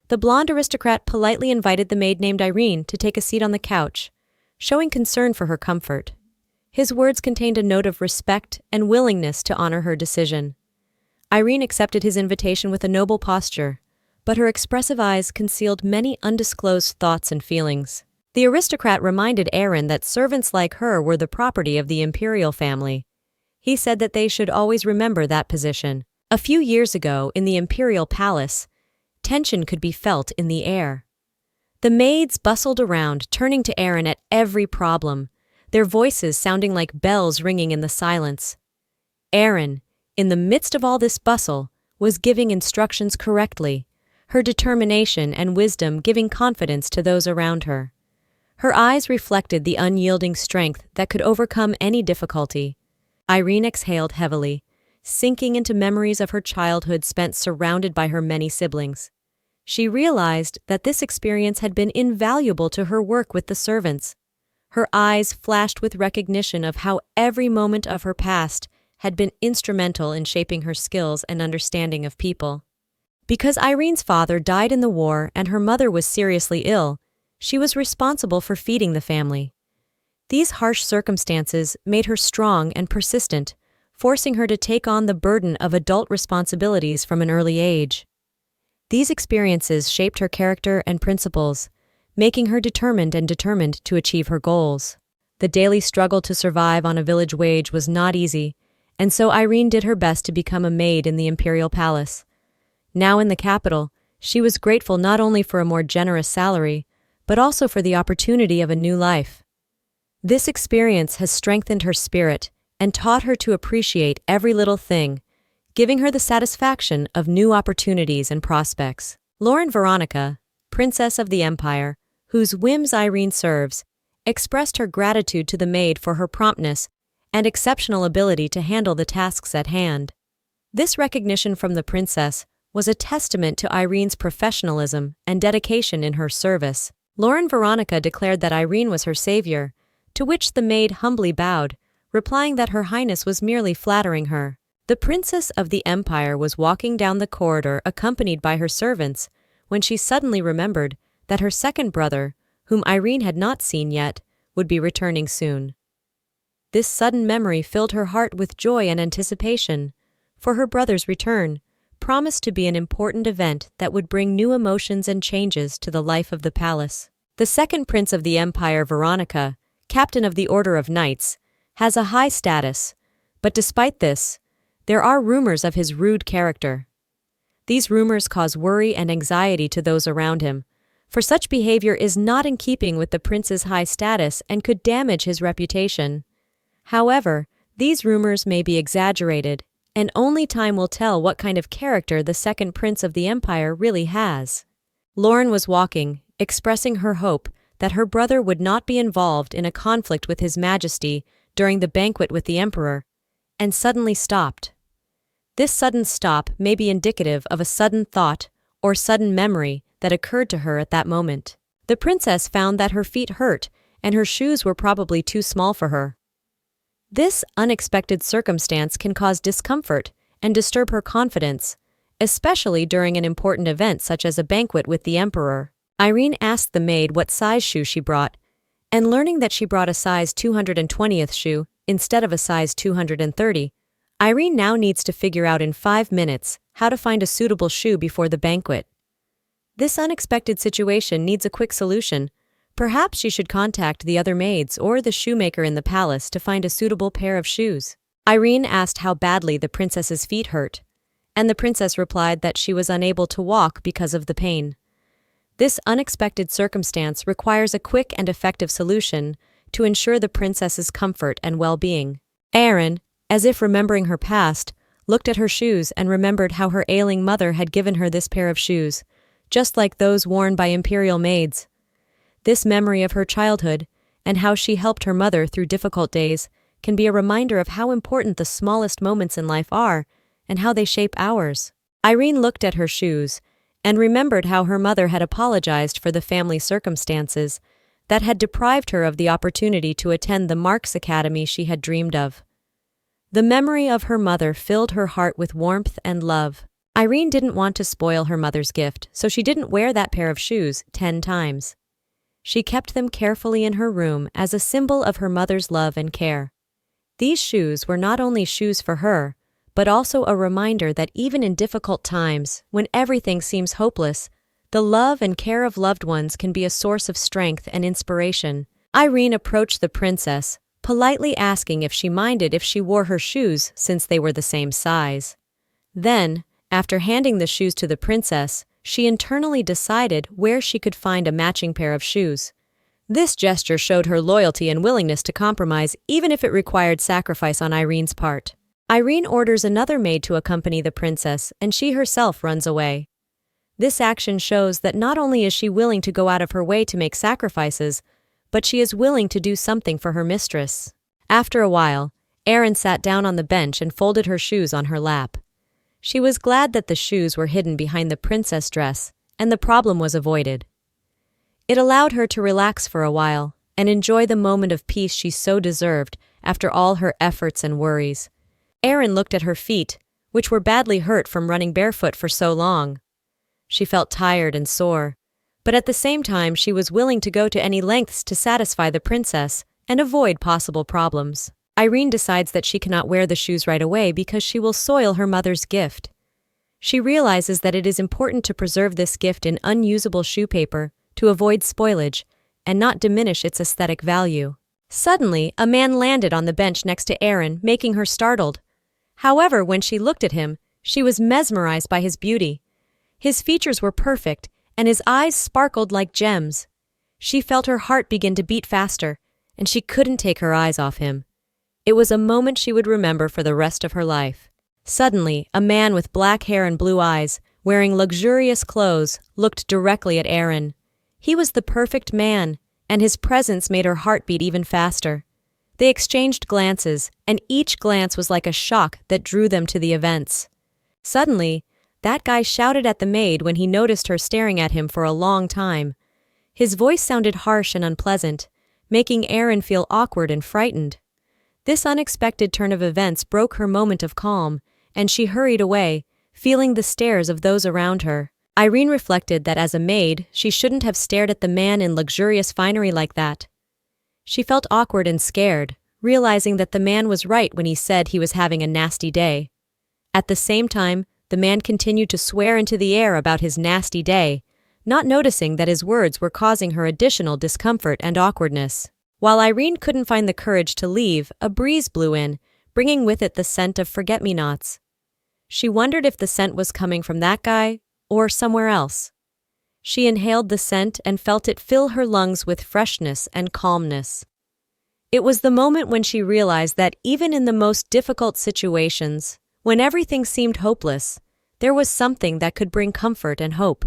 The blonde aristocrat politely invited the maid named Irene to take a seat on the couch, showing concern for her comfort. His words contained a note of respect and willingness to honor her decision. Irene accepted his invitation with a noble posture, but her expressive eyes concealed many undisclosed thoughts and feelings. The aristocrat reminded Irene that servants like her were the property of the imperial family. He said that they should always remember that position. A few years ago, in the imperial palace, tension could be felt in the air. The maids bustled around, turning to Irene at every problem, their voices sounding like bells ringing in the silence. Irene, in the midst of all this bustle, was giving instructions correctly, her determination and wisdom giving confidence to those around her. Her eyes reflected the unyielding strength that could overcome any difficulty. Irene exhaled heavily, sinking into memories of her childhood spent surrounded by her many siblings. She realized that this experience had been invaluable to her work with the servants. Her eyes flashed with recognition of how every moment of her past had been instrumental in shaping her skills and understanding of people. Because Irene's father died in the war and her mother was seriously ill, she was responsible for feeding the family. These harsh circumstances made her strong and persistent, forcing her to take on the burden of adult responsibilities from an early age. These experiences shaped her character and principles, making her determined to achieve her goals. The daily struggle to survive on a village wage was not easy, and so Irene did her best to become a maid in the imperial palace. Now in the capital, she was grateful not only for a more generous salary, but also for the opportunity of a new life. This experience has strengthened her spirit and taught her to appreciate every little thing, giving her the satisfaction of new opportunities and prospects. Lauren Veronica, Princess of the Empire, whose whims Irene serves, expressed her gratitude to the maid for her promptness and exceptional ability to handle the tasks at hand. This recognition from the princess was a testament to Irene's professionalism and dedication in her service. Lauren Veronica declared that Irene was her savior, to which the maid humbly bowed, replying that Her Highness was merely flattering her. The Princess of the Empire was walking down the corridor accompanied by her servants when she suddenly remembered that her second brother, whom Irene had not seen yet, would be returning soon. This sudden memory filled her heart with joy and anticipation, for her brother's return promised to be an important event that would bring new emotions and changes to the life of the palace. The second Prince of the Empire, Veronica, Captain of the Order of Knights, has a high status, but despite this, there are rumors of his rude character. These rumors cause worry and anxiety to those around him, for such behavior is not in keeping with the prince's high status and could damage his reputation. However, these rumors may be exaggerated, and only time will tell what kind of character the second prince of the empire really has. Lauren was walking, expressing her hope that her brother would not be involved in a conflict with His Majesty during the banquet with the emperor, and suddenly stopped. This sudden stop may be indicative of a sudden thought or sudden memory that occurred to her at that moment. The princess found that her feet hurt and her shoes were probably too small for her. This unexpected circumstance can cause discomfort and disturb her confidence, especially during an important event such as a banquet with the emperor. Irene asked the maid what size shoe she brought, and learning that she brought a size 220th shoe instead of a size 230, Irene now needs to figure out in 5 minutes how to find a suitable shoe before the banquet. This unexpected situation needs a quick solution. Perhaps she should contact the other maids or the shoemaker in the palace to find a suitable pair of shoes. Irene asked how badly the princess's feet hurt, and the princess replied that she was unable to walk because of the pain. This unexpected circumstance requires a quick and effective solution to ensure the princess's comfort and well-being. Irene, as if remembering her past, looked at her shoes and remembered how her ailing mother had given her this pair of shoes, just like those worn by imperial maids. This memory of her childhood and how she helped her mother through difficult days can be a reminder of how important the smallest moments in life are and how they shape ours. Irene looked at her shoes and remembered how her mother had apologized for the family circumstances that had deprived her of the opportunity to attend the Marks Academy she had dreamed of. The memory of her mother filled her heart with warmth and love. Irene didn't want to spoil her mother's gift, so she didn't wear that pair of shoes 10 times. She kept them carefully in her room as a symbol of her mother's love and care. These shoes were not only shoes for her, but also a reminder that even in difficult times, when everything seems hopeless, the love and care of loved ones can be a source of strength and inspiration. Irene approached the princess, politely asking if she minded if she wore her shoes since they were the same size. Then, after handing the shoes to the princess, she internally decided where she could find a matching pair of shoes. This gesture showed her loyalty and willingness to compromise even if it required sacrifice on Irene's part. Irene orders another maid to accompany the princess, and she herself runs away. This action shows that not only is she willing to go out of her way to make sacrifices, but she is willing to do something for her mistress. After a while, Irene sat down on the bench and folded her shoes on her lap. She was glad that the shoes were hidden behind the princess dress, and the problem was avoided. It allowed her to relax for a while and enjoy the moment of peace she so deserved after all her efforts and worries. Irene looked at her feet, which were badly hurt from running barefoot for so long. She felt tired and sore, but at the same time she was willing to go to any lengths to satisfy the princess and avoid possible problems. Irene decides that she cannot wear the shoes right away because she will soil her mother's gift. She realizes that it is important to preserve this gift in unusable shoe paper to avoid spoilage and not diminish its aesthetic value. Suddenly, a man landed on the bench next to Irene, making her startled. However, when she looked at him, she was mesmerized by his beauty. His features were perfect, and his eyes sparkled like gems. She felt her heart begin to beat faster, and she couldn't take her eyes off him. It was a moment she would remember for the rest of her life. Suddenly, a man with black hair and blue eyes, wearing luxurious clothes, looked directly at Irene. He was the perfect man, and his presence made her heart beat even faster. They exchanged glances, and each glance was like a shock that drew them to the events. Suddenly, that guy shouted at the maid when he noticed her staring at him for a long time. His voice sounded harsh and unpleasant, making Irene feel awkward and frightened. This unexpected turn of events broke her moment of calm, and she hurried away, feeling the stares of those around her. Irene reflected that as a maid, she shouldn't have stared at the man in luxurious finery like that. She felt awkward and scared, realizing that the man was right when he said he was having a nasty day. At the same time, the man continued to swear into the air about his nasty day, not noticing that his words were causing her additional discomfort and awkwardness. While Irene couldn't find the courage to leave, a breeze blew in, bringing with it the scent of forget-me-nots. She wondered if the scent was coming from that guy or somewhere else. She inhaled the scent and felt it fill her lungs with freshness and calmness. It was the moment when she realized that even in the most difficult situations, when everything seemed hopeless, there was something that could bring comfort and hope.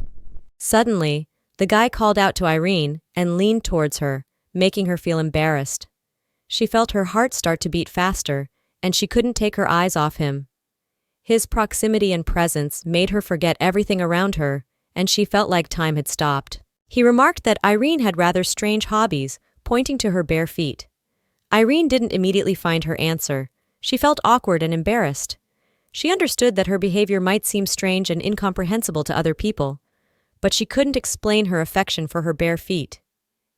Suddenly, the guy called out to Irene and leaned towards her, making her feel embarrassed. She felt her heart start to beat faster, and she couldn't take her eyes off him. His proximity and presence made her forget everything around her, and she felt like time had stopped. He remarked that Irene had rather strange hobbies, pointing to her bare feet. Irene didn't immediately find her answer. She felt awkward and embarrassed. She understood that her behavior might seem strange and incomprehensible to other people, but she couldn't explain her affection for her bare feet.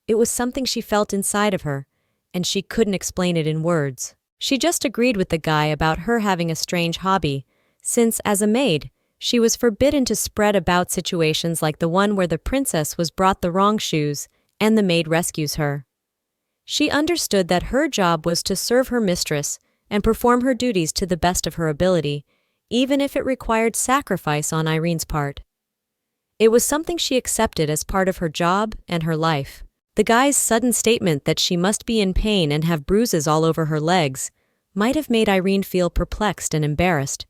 It was something she felt inside of her, and she couldn't explain it in words. She just agreed with the guy about her having a strange hobby, since, as a maid, she was forbidden to spread about situations like the one where the princess was brought the wrong shoes and the maid rescues her. She understood that her job was to serve her mistress and perform her duties to the best of her ability, even if it required sacrifice on Irene's part. It was something she accepted as part of her job and her life. The guy's sudden statement that she must be in pain and have bruises all over her legs might have made Irene feel perplexed and embarrassed.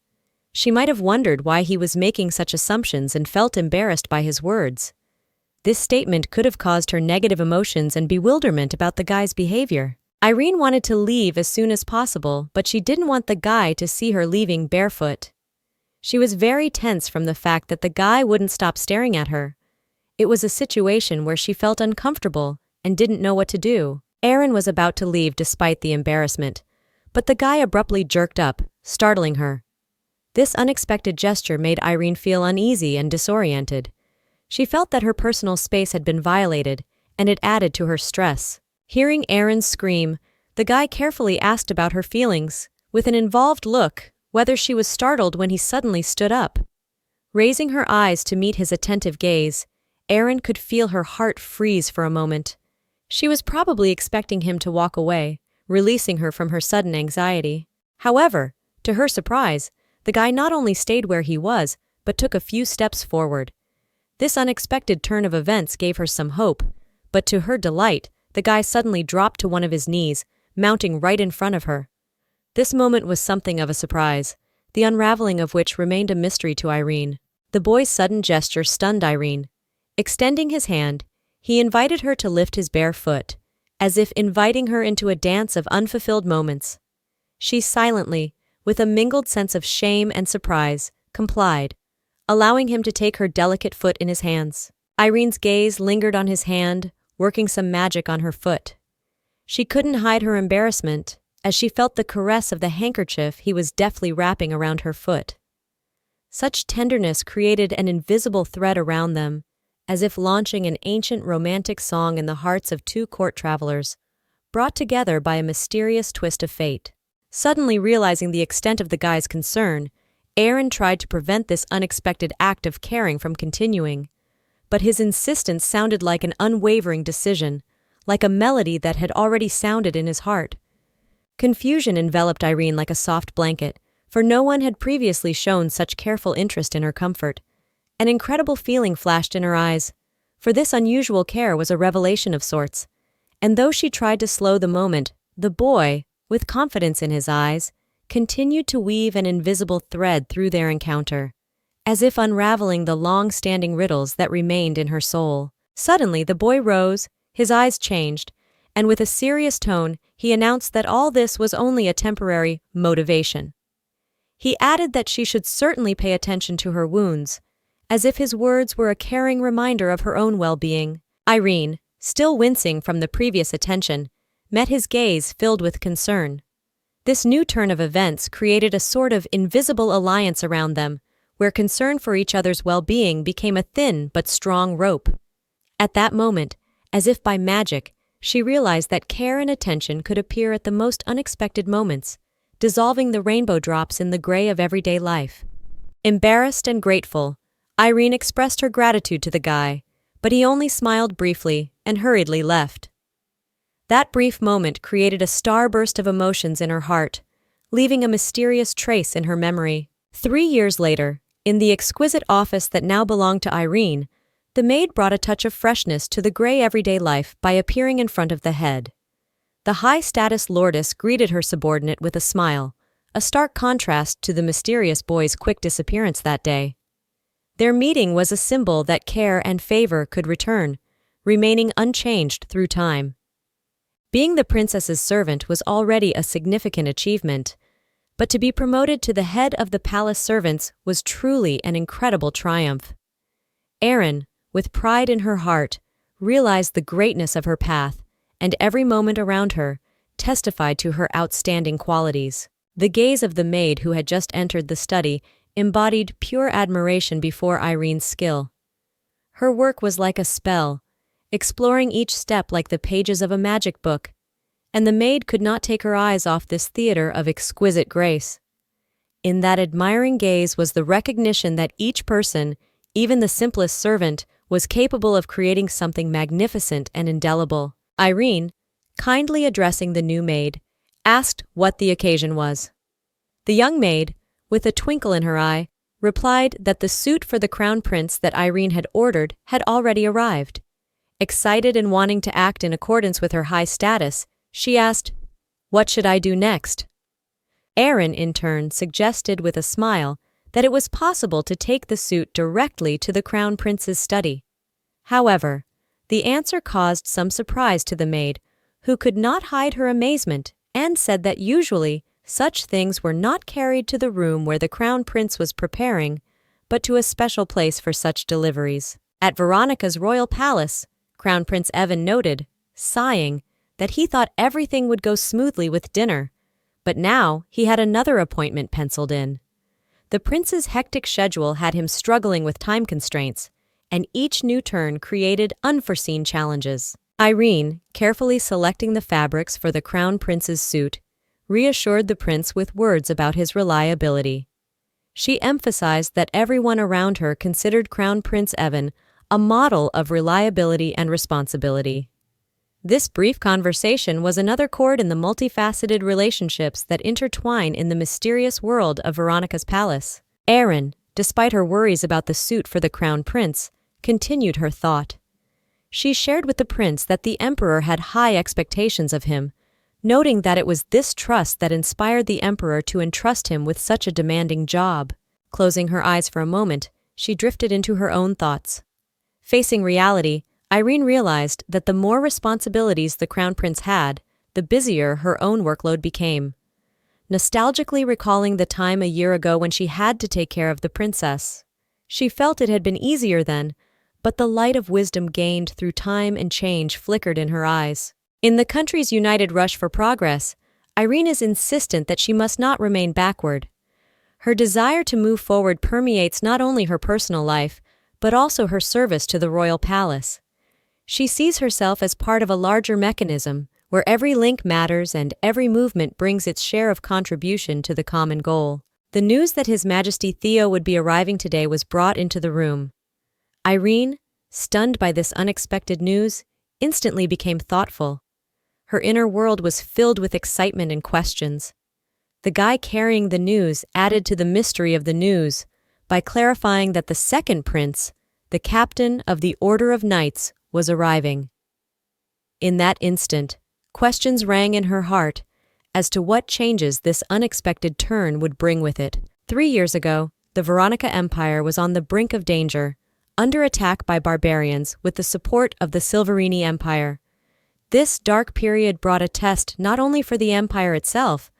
She might have wondered why he was making such assumptions and felt embarrassed by his words. This statement could have caused her negative emotions and bewilderment about the guy's behavior. Irene wanted to leave as soon as possible, but she didn't want the guy to see her leaving barefoot. She was very tense from the fact that the guy wouldn't stop staring at her. It was a situation where she felt uncomfortable and didn't know what to do. Irene was about to leave despite the embarrassment, but the guy abruptly jerked up, startling her. This unexpected gesture made Irene feel uneasy and disoriented. She felt that her personal space had been violated, and it added to her stress. Hearing Aaron's scream, the guy carefully asked about her feelings, with an involved look, whether she was startled when he suddenly stood up. Raising her eyes to meet his attentive gaze, Erin could feel her heart freeze for a moment. She was probably expecting him to walk away, releasing her from her sudden anxiety. However, to her surprise, the guy not only stayed where he was, but took a few steps forward. This unexpected turn of events gave her some hope, but to her delight, the guy suddenly dropped to one of his knees, mounting right in front of her. This moment was something of a surprise, the unraveling of which remained a mystery to Irene. The boy's sudden gesture stunned Irene. Extending his hand, he invited her to lift his bare foot, as if inviting her into a dance of unfulfilled moments. She silently, with a mingled sense of shame and surprise, complied, allowing him to take her delicate foot in his hands. Irene's gaze lingered on his hand, working some magic on her foot. She couldn't hide her embarrassment, as she felt the caress of the handkerchief he was deftly wrapping around her foot. Such tenderness created an invisible thread around them, as if launching an ancient romantic song in the hearts of two court travelers, brought together by a mysterious twist of fate. Suddenly realizing the extent of the guy's concern, Aaron tried to prevent this unexpected act of caring from continuing, but his insistence sounded like an unwavering decision, like a melody that had already sounded in his heart. Confusion enveloped Irene like a soft blanket, for no one had previously shown such careful interest in her comfort. An incredible feeling flashed in her eyes, for this unusual care was a revelation of sorts, and though she tried to slow the moment, the boy, with confidence in his eyes, continued to weave an invisible thread through their encounter, as if unraveling the long-standing riddles that remained in her soul. Suddenly the boy rose, his eyes changed, and with a serious tone he announced that all this was only a temporary motivation. He added that she should certainly pay attention to her wounds, as if his words were a caring reminder of her own well-being. Irene, still wincing from the previous attention, met his gaze filled with concern. This new turn of events created a sort of invisible alliance around them, where concern for each other's well-being became a thin but strong rope. At that moment, as if by magic, she realized that care and attention could appear at the most unexpected moments, dissolving the rainbow drops in the gray of everyday life. Embarrassed and grateful, Irene expressed her gratitude to the guy, but he only smiled briefly and hurriedly left. That brief moment created a starburst of emotions in her heart, leaving a mysterious trace in her memory. 3 years later, in the exquisite office that now belonged to Irene, the maid brought a touch of freshness to the gray everyday life by appearing in front of the head. The high-status lordess greeted her subordinate with a smile, a stark contrast to the mysterious boy's quick disappearance that day. Their meeting was a symbol that care and favor could return, remaining unchanged through time. Being the princess's servant was already a significant achievement, but to be promoted to the head of the palace servants was truly an incredible triumph. Erin, with pride in her heart, realized the greatness of her path, and every moment around her testified to her outstanding qualities. The gaze of the maid who had just entered the study embodied pure admiration before Irene's skill. Her work was like a spell, exploring each step like the pages of a magic book, and the maid could not take her eyes off this theater of exquisite grace. In that admiring gaze was the recognition that each person, even the simplest servant, was capable of creating something magnificent and indelible. Irene, kindly addressing the new maid, asked what the occasion was. The young maid, with a twinkle in her eye, replied that the suit for the crown prince that Irene had ordered had already arrived. Excited and wanting to act in accordance with her high status, she asked, "What should I do next?" Erin, in turn, suggested with a smile that it was possible to take the suit directly to the crown prince's study. However, the answer caused some surprise to the maid, who could not hide her amazement and said that usually such things were not carried to the room where the crown prince was preparing, but to a special place for such deliveries. At Veronica's royal palace, Crown Prince Evan noted, sighing, that he thought everything would go smoothly with dinner, but now he had another appointment penciled in. The prince's hectic schedule had him struggling with time constraints, and each new turn created unforeseen challenges. Irene, carefully selecting the fabrics for the crown prince's suit, reassured the prince with words about his reliability. She emphasized that everyone around her considered Crown Prince Evan a model of reliability and responsibility. This brief conversation was another chord in the multifaceted relationships that intertwine in the mysterious world of Veronica's palace. Irene, despite her worries about the suit for the crown prince, continued her thought. She shared with the prince that the emperor had high expectations of him, noting that it was this trust that inspired the emperor to entrust him with such a demanding job. Closing her eyes for a moment, she drifted into her own thoughts. Facing reality, Irene realized that the more responsibilities the crown prince had, the busier her own workload became. Nostalgically recalling the time a year ago when she had to take care of the princess, she felt it had been easier then, but the light of wisdom gained through time and change flickered in her eyes. In the country's united rush for progress, Irene is insistent that she must not remain backward. Her desire to move forward permeates not only her personal life, but also her service to the royal palace. She sees herself as part of a larger mechanism, where every link matters and every movement brings its share of contribution to the common goal. The news that His Majesty Theo would be arriving today was brought into the room. Irene, stunned by this unexpected news, instantly became thoughtful. Her inner world was filled with excitement and questions. The guy carrying the news added to the mystery of the news by clarifying that the second prince, the captain of the Order of Knights, was arriving. In that instant, questions rang in her heart as to what changes this unexpected turn would bring with it. 3 years ago, the Veronica Empire was on the brink of danger, under attack by barbarians with the support of the Silverini Empire. This dark period brought a test not only for the empire itself,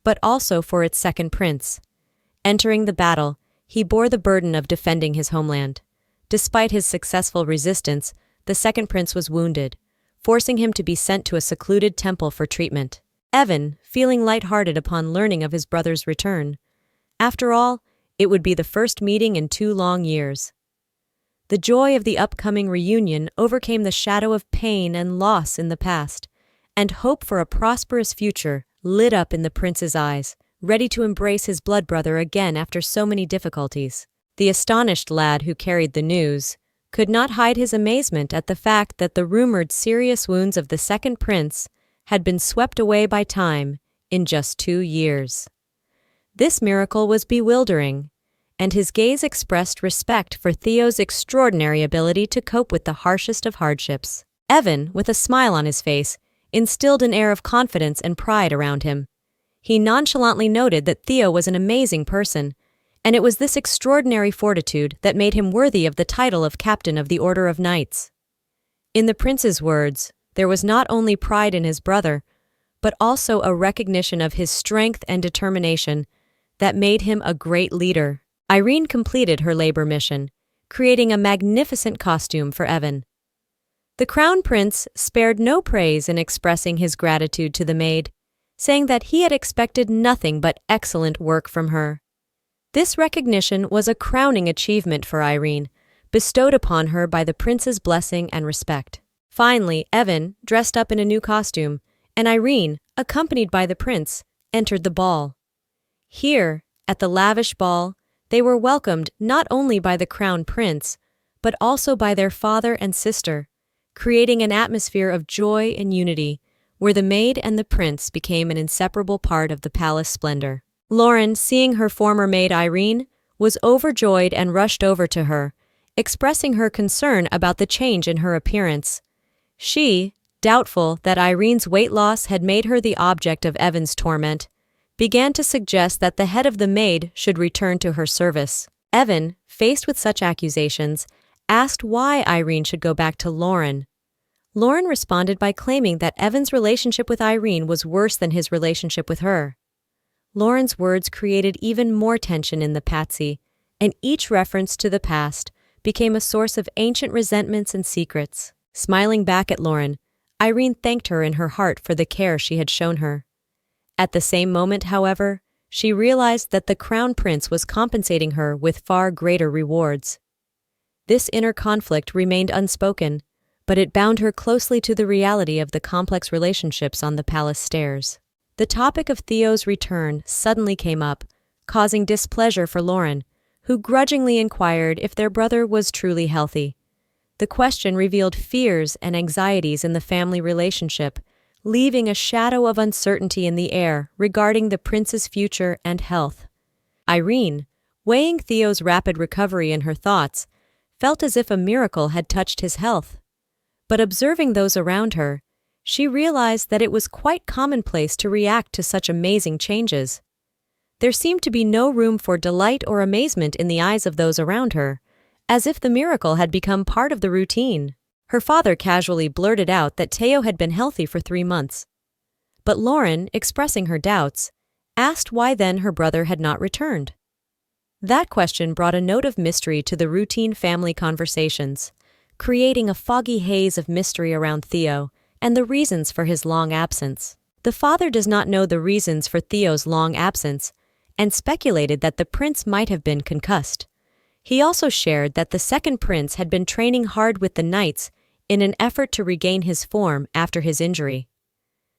but also for its second prince. Entering the battle, he bore the burden of defending his homeland. Despite his successful resistance, the second prince was wounded, forcing him to be sent to a secluded temple for treatment. Evan, feeling lighthearted upon learning of his brother's return. After all, it would be the first meeting in 2 long years. The joy of the upcoming reunion overcame the shadow of pain and loss in the past, and hope for a prosperous future lit up in the prince's eyes, ready to embrace his blood brother again after so many difficulties. The astonished lad who carried the news could not hide his amazement at the fact that the rumored serious wounds of the second prince had been swept away by time in just 2 years. This miracle was bewildering, and his gaze expressed respect for Theo's extraordinary ability to cope with the harshest of hardships. Evan, with a smile on his face, instilled an air of confidence and pride around him. He nonchalantly noted that Theo was an amazing person, and it was this extraordinary fortitude that made him worthy of the title of Captain of the Order of Knights. In the prince's words, there was not only pride in his brother, but also a recognition of his strength and determination that made him a great leader. Irene completed her labor mission, creating a magnificent costume for Evan. The crown prince spared no praise in expressing his gratitude to the maid, saying that he had expected nothing but excellent work from her. This recognition was a crowning achievement for Irene, bestowed upon her by the prince's blessing and respect. Finally, Evan, dressed up in a new costume, and Irene, accompanied by the prince, entered the ball. Here, at the lavish ball, they were welcomed not only by the crown prince, but also by their father and sister, creating an atmosphere of joy and unity, where the maid and the prince became an inseparable part of the palace splendor. Lauren, seeing her former maid Irene, was overjoyed and rushed over to her, expressing her concern about the change in her appearance. She, doubtful that Irene's weight loss had made her the object of Evan's torment, began to suggest that the head of the maid should return to her service. Evan, faced with such accusations, asked why Irene should go back to Lauren. Lauren responded by claiming that Evan's relationship with Irene was worse than his relationship with her. Lauren's words created even more tension in the patsy, and each reference to the past became a source of ancient resentments and secrets. Smiling back at Lauren, Irene thanked her in her heart for the care she had shown her. At the same moment, however, she realized that the crown prince was compensating her with far greater rewards. This inner conflict remained unspoken, but it bound her closely to the reality of the complex relationships on the palace stairs. The topic of Theo's return suddenly came up, causing displeasure for Lauren, who grudgingly inquired if their brother was truly healthy. The question revealed fears and anxieties in the family relationship, leaving a shadow of uncertainty in the air regarding the prince's future and health. Irene, weighing Theo's rapid recovery in her thoughts, felt as if a miracle had touched his health. But observing those around her, she realized that it was quite commonplace to react to such amazing changes. There seemed to be no room for delight or amazement in the eyes of those around her, as if the miracle had become part of the routine. Her father casually blurted out that Theo had been healthy for 3 months. But Lauren, expressing her doubts, asked why then her brother had not returned. That question brought a note of mystery to the routine family conversations, creating a foggy haze of mystery around Theo and the reasons for his long absence. The father does not know the reasons for Theo's long absence and speculated that the prince might have been concussed. He also shared that the second prince had been training hard with the knights in an effort to regain his form after his injury.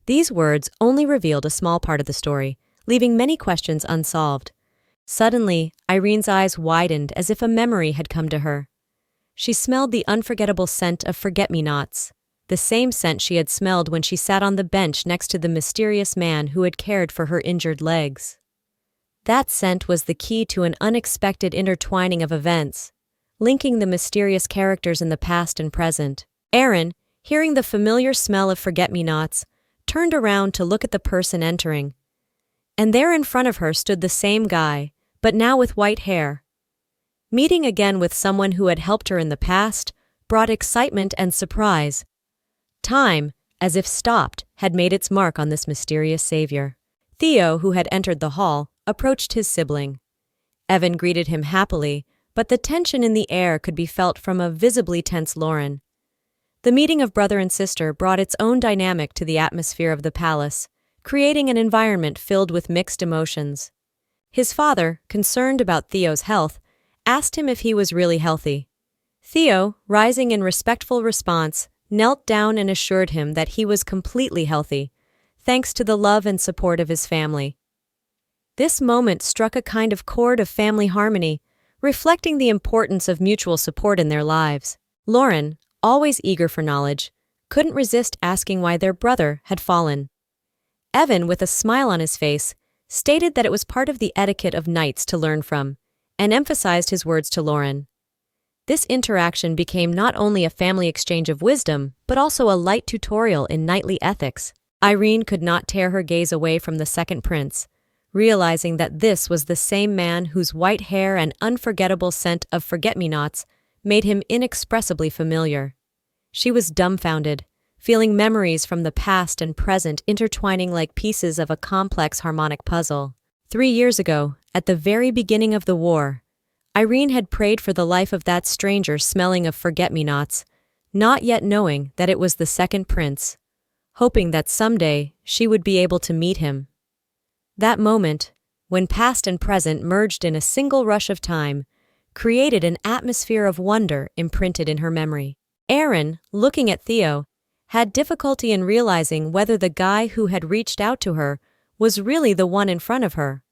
These words only revealed a small part of the story, leaving many questions unsolved. Suddenly, Irene's eyes widened as if a memory had come to her. She smelled the unforgettable scent of forget-me-nots, the same scent she had smelled when she sat on the bench next to the mysterious man who had cared for her injured legs. That scent was the key to an unexpected intertwining of events, linking the mysterious characters in the past and present. Irene, hearing the familiar smell of forget-me-nots, turned around to look at the person entering. And there in front of her stood the same guy, but now with white hair. Meeting again with someone who had helped her in the past brought excitement and surprise. Time, as if stopped, had made its mark on this mysterious savior. Theo, who had entered the hall, approached his sibling. Evan greeted him happily, but the tension in the air could be felt from a visibly tense Lauren. The meeting of brother and sister brought its own dynamic to the atmosphere of the palace, creating an environment filled with mixed emotions. His father, concerned about Theo's health, asked him if he was really healthy. Theo, rising in respectful response, knelt down and assured him that he was completely healthy, thanks to the love and support of his family. This moment struck a kind of chord of family harmony, reflecting the importance of mutual support in their lives. Lauren, always eager for knowledge, couldn't resist asking why their brother had fallen. Evan, with a smile on his face, stated that it was part of the etiquette of knights to learn from, and emphasized his words to Lauren. This interaction became not only a family exchange of wisdom, but also a light tutorial in knightly ethics. Irene could not tear her gaze away from the second prince, realizing that this was the same man whose white hair and unforgettable scent of forget-me-nots made him inexpressibly familiar. She was dumbfounded, feeling memories from the past and present intertwining like pieces of a complex harmonic puzzle. 3 years ago, at the very beginning of the war, Irene had prayed for the life of that stranger smelling of forget-me-nots, not yet knowing that it was the second prince, hoping that someday she would be able to meet him. That moment, when past and present merged in a single rush of time, created an atmosphere of wonder imprinted in her memory. Irene, looking at Theo, had difficulty in realizing whether the guy who had reached out to her was really the one in front of her.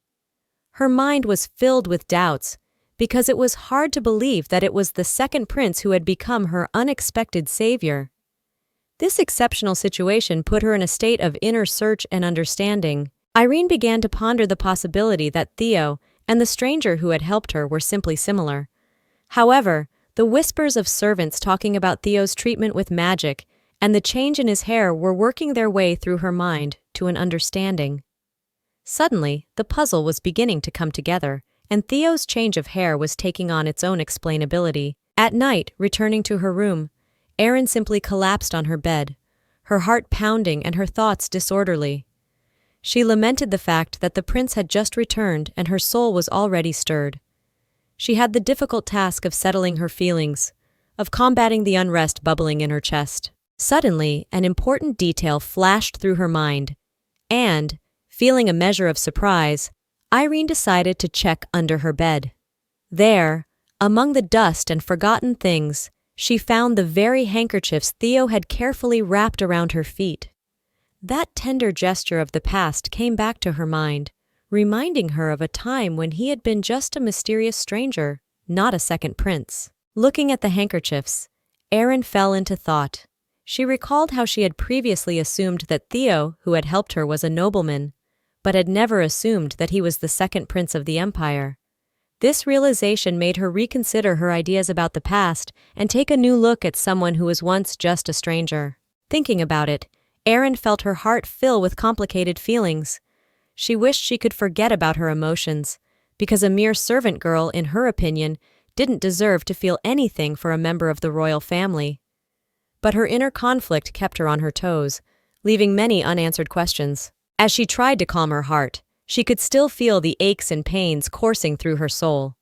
Her mind was filled with doubts, because it was hard to believe that it was the second prince who had become her unexpected savior. This exceptional situation put her in a state of inner search and understanding. Irene began to ponder the possibility that Theo and the stranger who had helped her were simply similar. However, the whispers of servants talking about Theo's treatment with magic and the change in his hair were working their way through her mind to an understanding. Suddenly, the puzzle was beginning to come together, and Theo's change of hair was taking on its own explainability. At night, returning to her room, Irene simply collapsed on her bed, her heart pounding and her thoughts disorderly. She lamented the fact that the prince had just returned and her soul was already stirred. She had the difficult task of settling her feelings, of combating the unrest bubbling in her chest. Suddenly, an important detail flashed through her mind, and, feeling a measure of surprise, Irene decided to check under her bed. There, among the dust and forgotten things, she found the very handkerchiefs Theo had carefully wrapped around her feet. That tender gesture of the past came back to her mind, reminding her of a time when he had been just a mysterious stranger, not a second prince. Looking at the handkerchiefs, Irene fell into thought. She recalled how she had previously assumed that Theo, who had helped her, was a nobleman, but had never assumed that he was the second prince of the empire. This realization made her reconsider her ideas about the past and take a new look at someone who was once just a stranger. Thinking about it, Irene felt her heart fill with complicated feelings. She wished she could forget about her emotions, because a mere servant girl, in her opinion, didn't deserve to feel anything for a member of the royal family. But her inner conflict kept her on her toes, leaving many unanswered questions. As she tried to calm her heart, she could still feel the aches and pains coursing through her soul.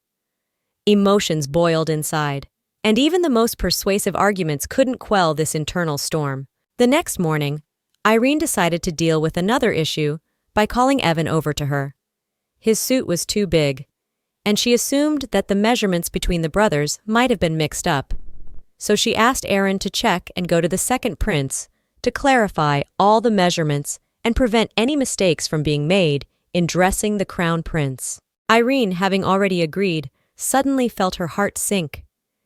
Emotions boiled inside, and even the most persuasive arguments couldn't quell this internal storm. The next morning, Irene decided to deal with another issue by calling Evan over to her. His suit was too big, and she assumed that the measurements between the brothers might have been mixed up. So she asked Irene to check and go to the second prince to clarify all the measurements and prevent any mistakes from being made in dressing the crown prince. Irene, having already agreed, suddenly felt her heart sink.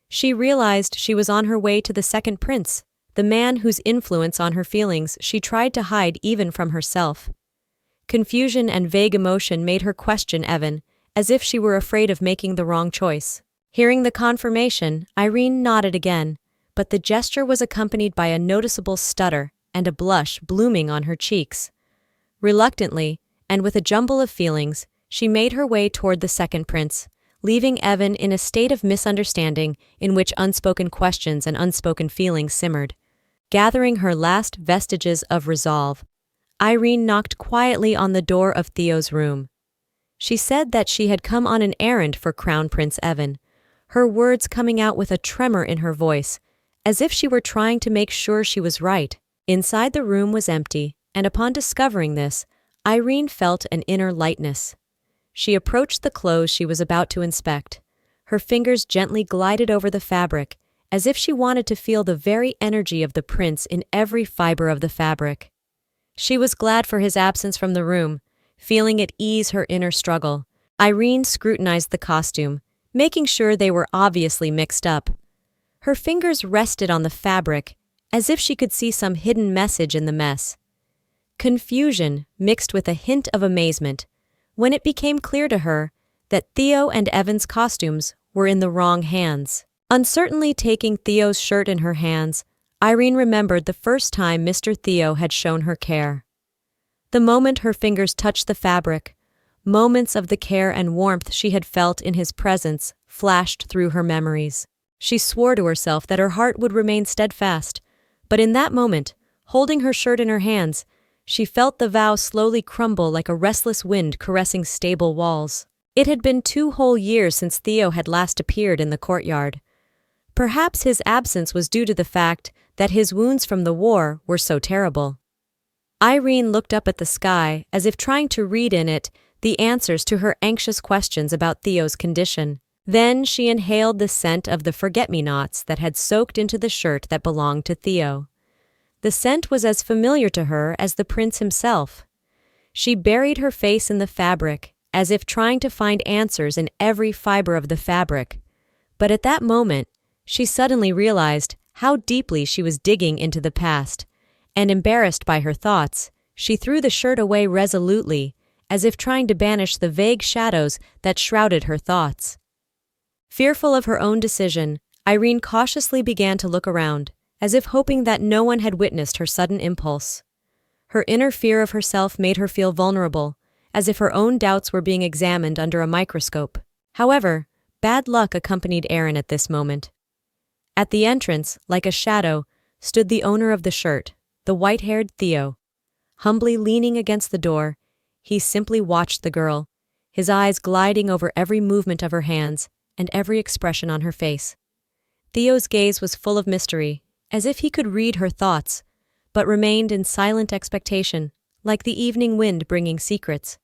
She realized she was on her way to the second prince, the man whose influence on her feelings she tried to hide even from herself. Confusion and vague emotion made her question Evan, as if she were afraid of making the wrong choice. Hearing the confirmation, Irene nodded again, but the gesture was accompanied by a noticeable stutter and a blush blooming on her cheeks. Reluctantly, and with a jumble of feelings, she made her way toward the second prince, leaving Evan in a state of misunderstanding in which unspoken questions and unspoken feelings simmered. Gathering her last vestiges of resolve, Irene knocked quietly on the door of Theo's room. She said that she had come on an errand for Crown Prince Evan, her words coming out with a tremor in her voice, as if she were trying to make sure she was right. Inside the room was empty, and upon discovering this, Irene felt an inner lightness. She approached the clothes she was about to inspect. Her fingers gently glided over the fabric, as if she wanted to feel the very energy of the prince in every fiber of the fabric. She was glad for his absence from the room, feeling it ease her inner struggle. Irene scrutinized the costume, making sure they were obviously mixed up. Her fingers rested on the fabric, as if she could see some hidden message in the mess. Confusion mixed with a hint of amazement when it became clear to her that Theo and Evan's costumes were in the wrong hands. Uncertainly taking Theo's shirt in her hands, Irene remembered the first time Mr. Theo had shown her care. The moment her fingers touched the fabric, moments of the care and warmth she had felt in his presence flashed through her memories. She swore to herself that her heart would remain steadfast, but in that moment, holding her shirt in her hands, she felt the vow slowly crumble like a restless wind caressing stable walls. It had been 2 whole years since Theo had last appeared in the courtyard. Perhaps his absence was due to the fact that his wounds from the war were so terrible. Irene looked up at the sky as if trying to read in it the answers to her anxious questions about Theo's condition. Then she inhaled the scent of the forget-me-nots that had soaked into the shirt that belonged to Theo. The scent was as familiar to her as the prince himself. She buried her face in the fabric, as if trying to find answers in every fiber of the fabric. But at that moment, she suddenly realized how deeply she was digging into the past, and embarrassed by her thoughts, she threw the shirt away resolutely, as if trying to banish the vague shadows that shrouded her thoughts. Fearful of her own decision, Irene cautiously began to look around, as if hoping that no one had witnessed her sudden impulse. Her inner fear of herself made her feel vulnerable, as if her own doubts were being examined under a microscope. However, bad luck accompanied Irene at this moment. At the entrance, like a shadow, stood the owner of the shirt, the white-haired Theo. Humbly leaning against the door, he simply watched the girl, his eyes gliding over every movement of her hands and every expression on her face. Theo's gaze was full of mystery, as if he could read her thoughts, but remained in silent expectation, like the evening wind bringing secrets.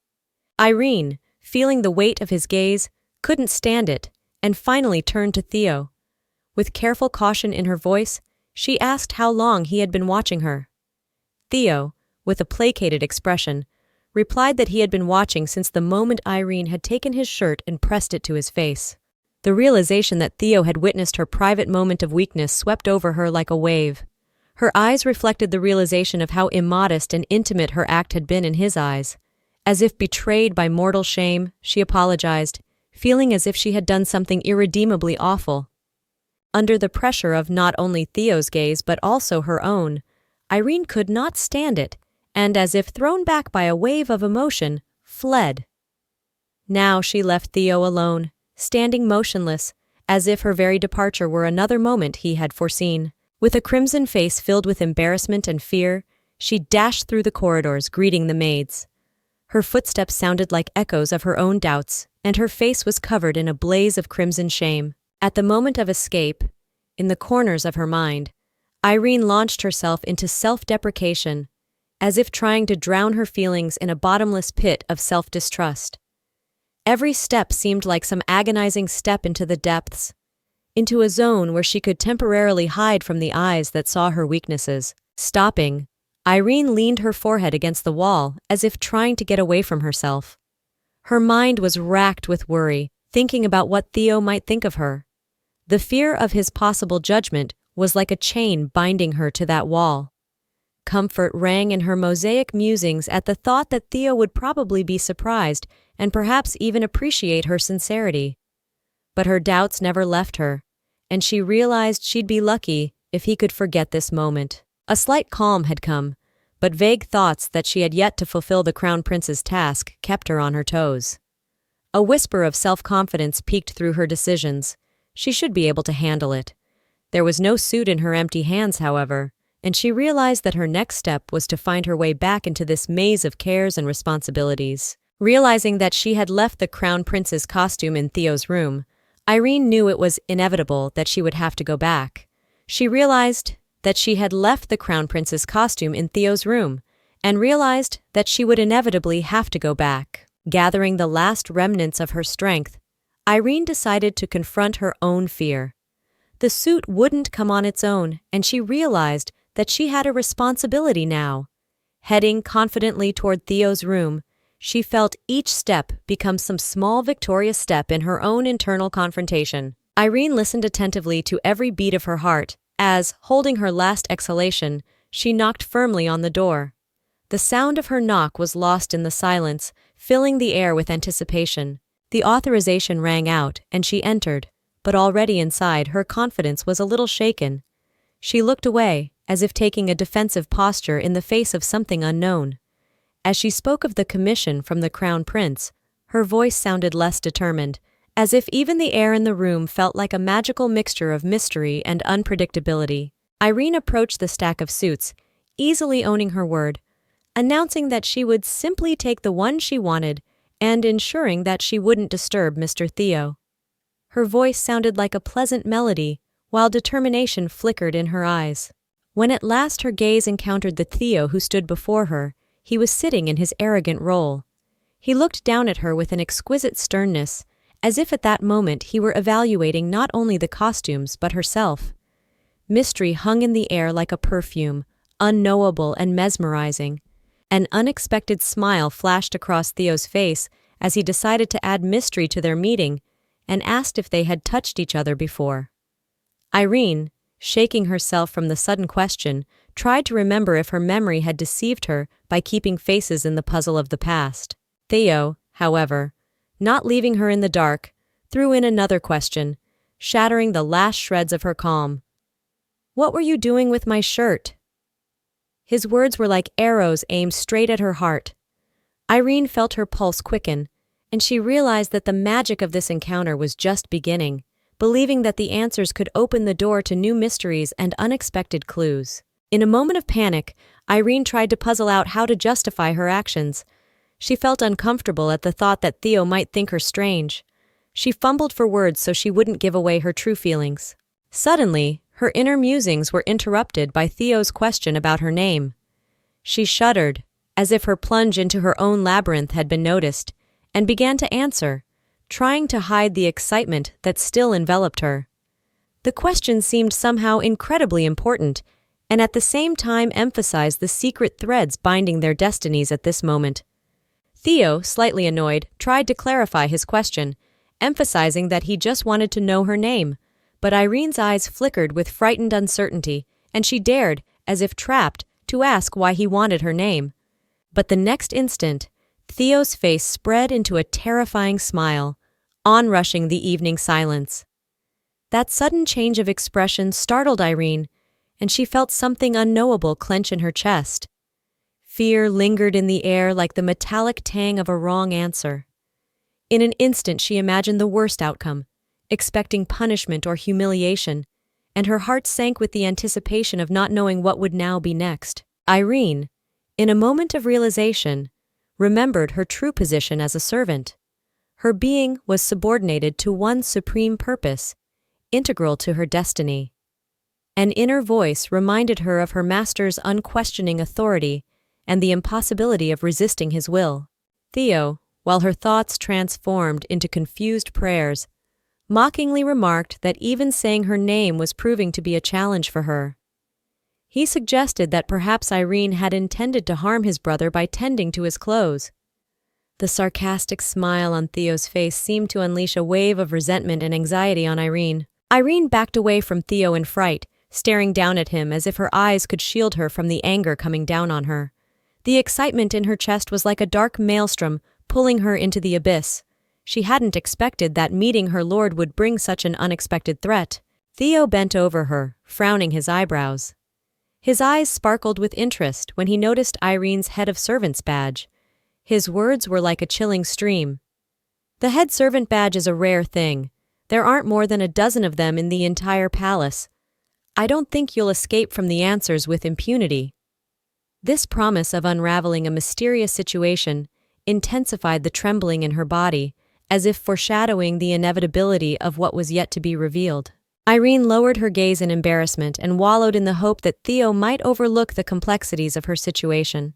Irene, feeling the weight of his gaze, couldn't stand it, and finally turned to Theo. With careful caution in her voice, she asked how long he had been watching her. Theo, with a placated expression, replied that he had been watching since the moment Irene had taken his shirt and pressed it to his face. The realization that Theo had witnessed her private moment of weakness swept over her like a wave. Her eyes reflected the realization of how immodest and intimate her act had been in his eyes. As if betrayed by mortal shame, she apologized, feeling as if she had done something irredeemably awful. Under the pressure of not only Theo's gaze but also her own, Irene could not stand it, and as if thrown back by a wave of emotion, fled. Now she left Theo alone, standing motionless, as if her very departure were another moment he had foreseen. With a crimson face filled with embarrassment and fear, she dashed through the corridors, greeting the maids. Her footsteps sounded like echoes of her own doubts, and her face was covered in a blaze of crimson shame. At the moment of escape, in the corners of her mind, Irene launched herself into self-deprecation, as if trying to drown her feelings in a bottomless pit of self-distrust. Every step seemed like some agonizing step into the depths, into a zone where she could temporarily hide from the eyes that saw her weaknesses. Stopping, Irene leaned her forehead against the wall as if trying to get away from herself. Her mind was racked with worry, thinking about what Theo might think of her. The fear of his possible judgment was like a chain binding her to that wall. Comfort rang in her mosaic musings at the thought that Theo would probably be surprised and perhaps even appreciate her sincerity. But her doubts never left her, and she realized she'd be lucky if he could forget this moment. A slight calm had come, but vague thoughts that she had yet to fulfill the Crown Prince's task kept her on her toes. A whisper of self-confidence peeked through her decisions. She should be able to handle it. There was no suit in her empty hands, however, and she realized that her next step was to find her way back into this maze of cares and responsibilities. Realizing that she had left the Crown Prince's costume in Theo's room, Irene knew it was inevitable that she would have to go back. She realized that she had left the Crown Prince's costume in Theo's room, and realized that she would inevitably have to go back. Gathering the last remnants of her strength, Irene decided to confront her own fear. The suit wouldn't come on its own, and she realized that she had a responsibility now. Heading confidently toward Theo's room, she felt each step become some small victorious step in her own internal confrontation. Irene listened attentively to every beat of her heart as, holding her last exhalation, she knocked firmly on the door. The sound of her knock was lost in the silence, filling the air with anticipation. The authorization rang out, and she entered, but already inside, her confidence was a little shaken. She looked away, as if taking a defensive posture in the face of something unknown. As she spoke of the commission from the Crown Prince, her voice sounded less determined, as if even the air in the room felt like a magical mixture of mystery and unpredictability. Irene approached the stack of suits, easily owning her word, announcing that she would simply take the one she wanted and ensuring that she wouldn't disturb Mr. Theo. Her voice sounded like a pleasant melody, while determination flickered in her eyes. When at last her gaze encountered the Theo who stood before her, he was sitting in his arrogant role. He looked down at her with an exquisite sternness, as if at that moment he were evaluating not only the costumes but herself. Mystery hung in the air like a perfume, unknowable and mesmerizing. An unexpected smile flashed across Theo's face as he decided to add mystery to their meeting and asked if they had touched each other before. Irene, shaking herself from the sudden question, tried to remember if her memory had deceived her by keeping faces in the puzzle of the past. Theo, however, not leaving her in the dark, threw in another question, shattering the last shreds of her calm. "What were you doing with my shirt?" His words were like arrows aimed straight at her heart. Irene felt her pulse quicken, and she realized that the magic of this encounter was just beginning, believing that the answers could open the door to new mysteries and unexpected clues. In a moment of panic, Irene tried to puzzle out how to justify her actions. She felt uncomfortable at the thought that Theo might think her strange. She fumbled for words so she wouldn't give away her true feelings. Suddenly, her inner musings were interrupted by Theo's question about her name. She shuddered, as if her plunge into her own labyrinth had been noticed, and began to answer, trying to hide the excitement that still enveloped her. The question seemed somehow incredibly important, and at the same time emphasized the secret threads binding their destinies at this moment. Theo, slightly annoyed, tried to clarify his question, emphasizing that he just wanted to know her name, but Irene's eyes flickered with frightened uncertainty, and she dared, as if trapped, to ask why he wanted her name. But the next instant, Theo's face spread into a terrifying smile, onrushing the evening silence. That sudden change of expression startled Irene, and she felt something unknowable clench in her chest. Fear lingered in the air like the metallic tang of a wrong answer. In an instant she imagined the worst outcome, expecting punishment or humiliation, and her heart sank with the anticipation of not knowing what would now be next. Irene, in a moment of realization, remembered her true position as a servant. Her being was subordinated to one supreme purpose, integral to her destiny. An inner voice reminded her of her master's unquestioning authority and the impossibility of resisting his will. Theo, while her thoughts transformed into confused prayers, mockingly remarked that even saying her name was proving to be a challenge for her. He suggested that perhaps Irene had intended to harm his brother by tending to his clothes. The sarcastic smile on Theo's face seemed to unleash a wave of resentment and anxiety on Irene. Irene backed away from Theo in fright, staring down at him as if her eyes could shield her from the anger coming down on her. The excitement in her chest was like a dark maelstrom pulling her into the abyss. She hadn't expected that meeting her lord would bring such an unexpected threat. Theo bent over her, frowning his eyebrows. His eyes sparkled with interest when he noticed Irene's head of servants badge. His words were like a chilling stream. "The head servant badge is a rare thing. There aren't more than a dozen of them in the entire palace. I don't think you'll escape from the answers with impunity." This promise of unraveling a mysterious situation intensified the trembling in her body, as if foreshadowing the inevitability of what was yet to be revealed. Irene lowered her gaze in embarrassment and wallowed in the hope that Theo might overlook the complexities of her situation.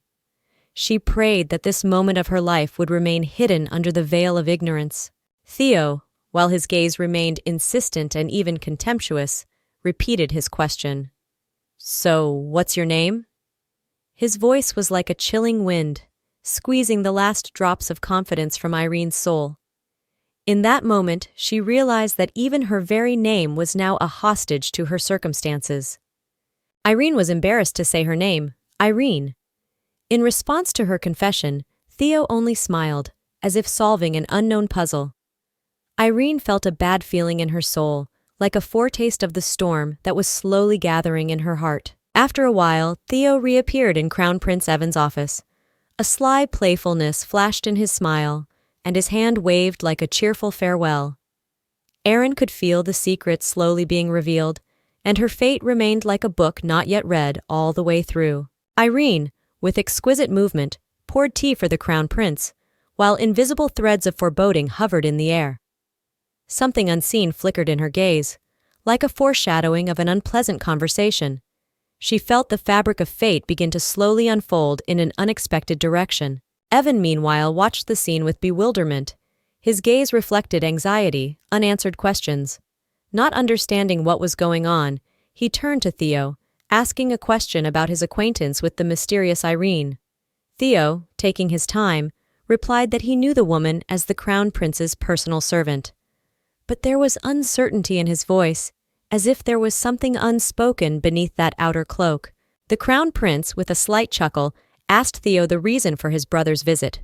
She prayed that this moment of her life would remain hidden under the veil of ignorance. Theo, while his gaze remained insistent and even contemptuous, repeated his question. "So, what's your name?" His voice was like a chilling wind, squeezing the last drops of confidence from Irene's soul. In that moment, she realized that even her very name was now a hostage to her circumstances. Irene was embarrassed to say her name, Irene. In response to her confession, Theo only smiled, as if solving an unknown puzzle. Irene felt a bad feeling in her soul, like a foretaste of the storm that was slowly gathering in her heart. After a while, Theo reappeared in Crown Prince Evan's office. A sly playfulness flashed in his smile, and his hand waved like a cheerful farewell. Irene could feel the secret slowly being revealed, and her fate remained like a book not yet read all the way through. Irene, with exquisite movement, poured tea for the Crown Prince, while invisible threads of foreboding hovered in the air. Something unseen flickered in her gaze, like a foreshadowing of an unpleasant conversation. She felt the fabric of fate begin to slowly unfold in an unexpected direction. Evan, meanwhile, watched the scene with bewilderment. His gaze reflected anxiety, unanswered questions. Not understanding what was going on, he turned to Theo, asking a question about his acquaintance with the mysterious Irene. Theo, taking his time, replied that he knew the woman as the Crown Prince's personal servant. But there was uncertainty in his voice, as if there was something unspoken beneath that outer cloak. The Crown Prince, with a slight chuckle, asked Theo the reason for his brother's visit.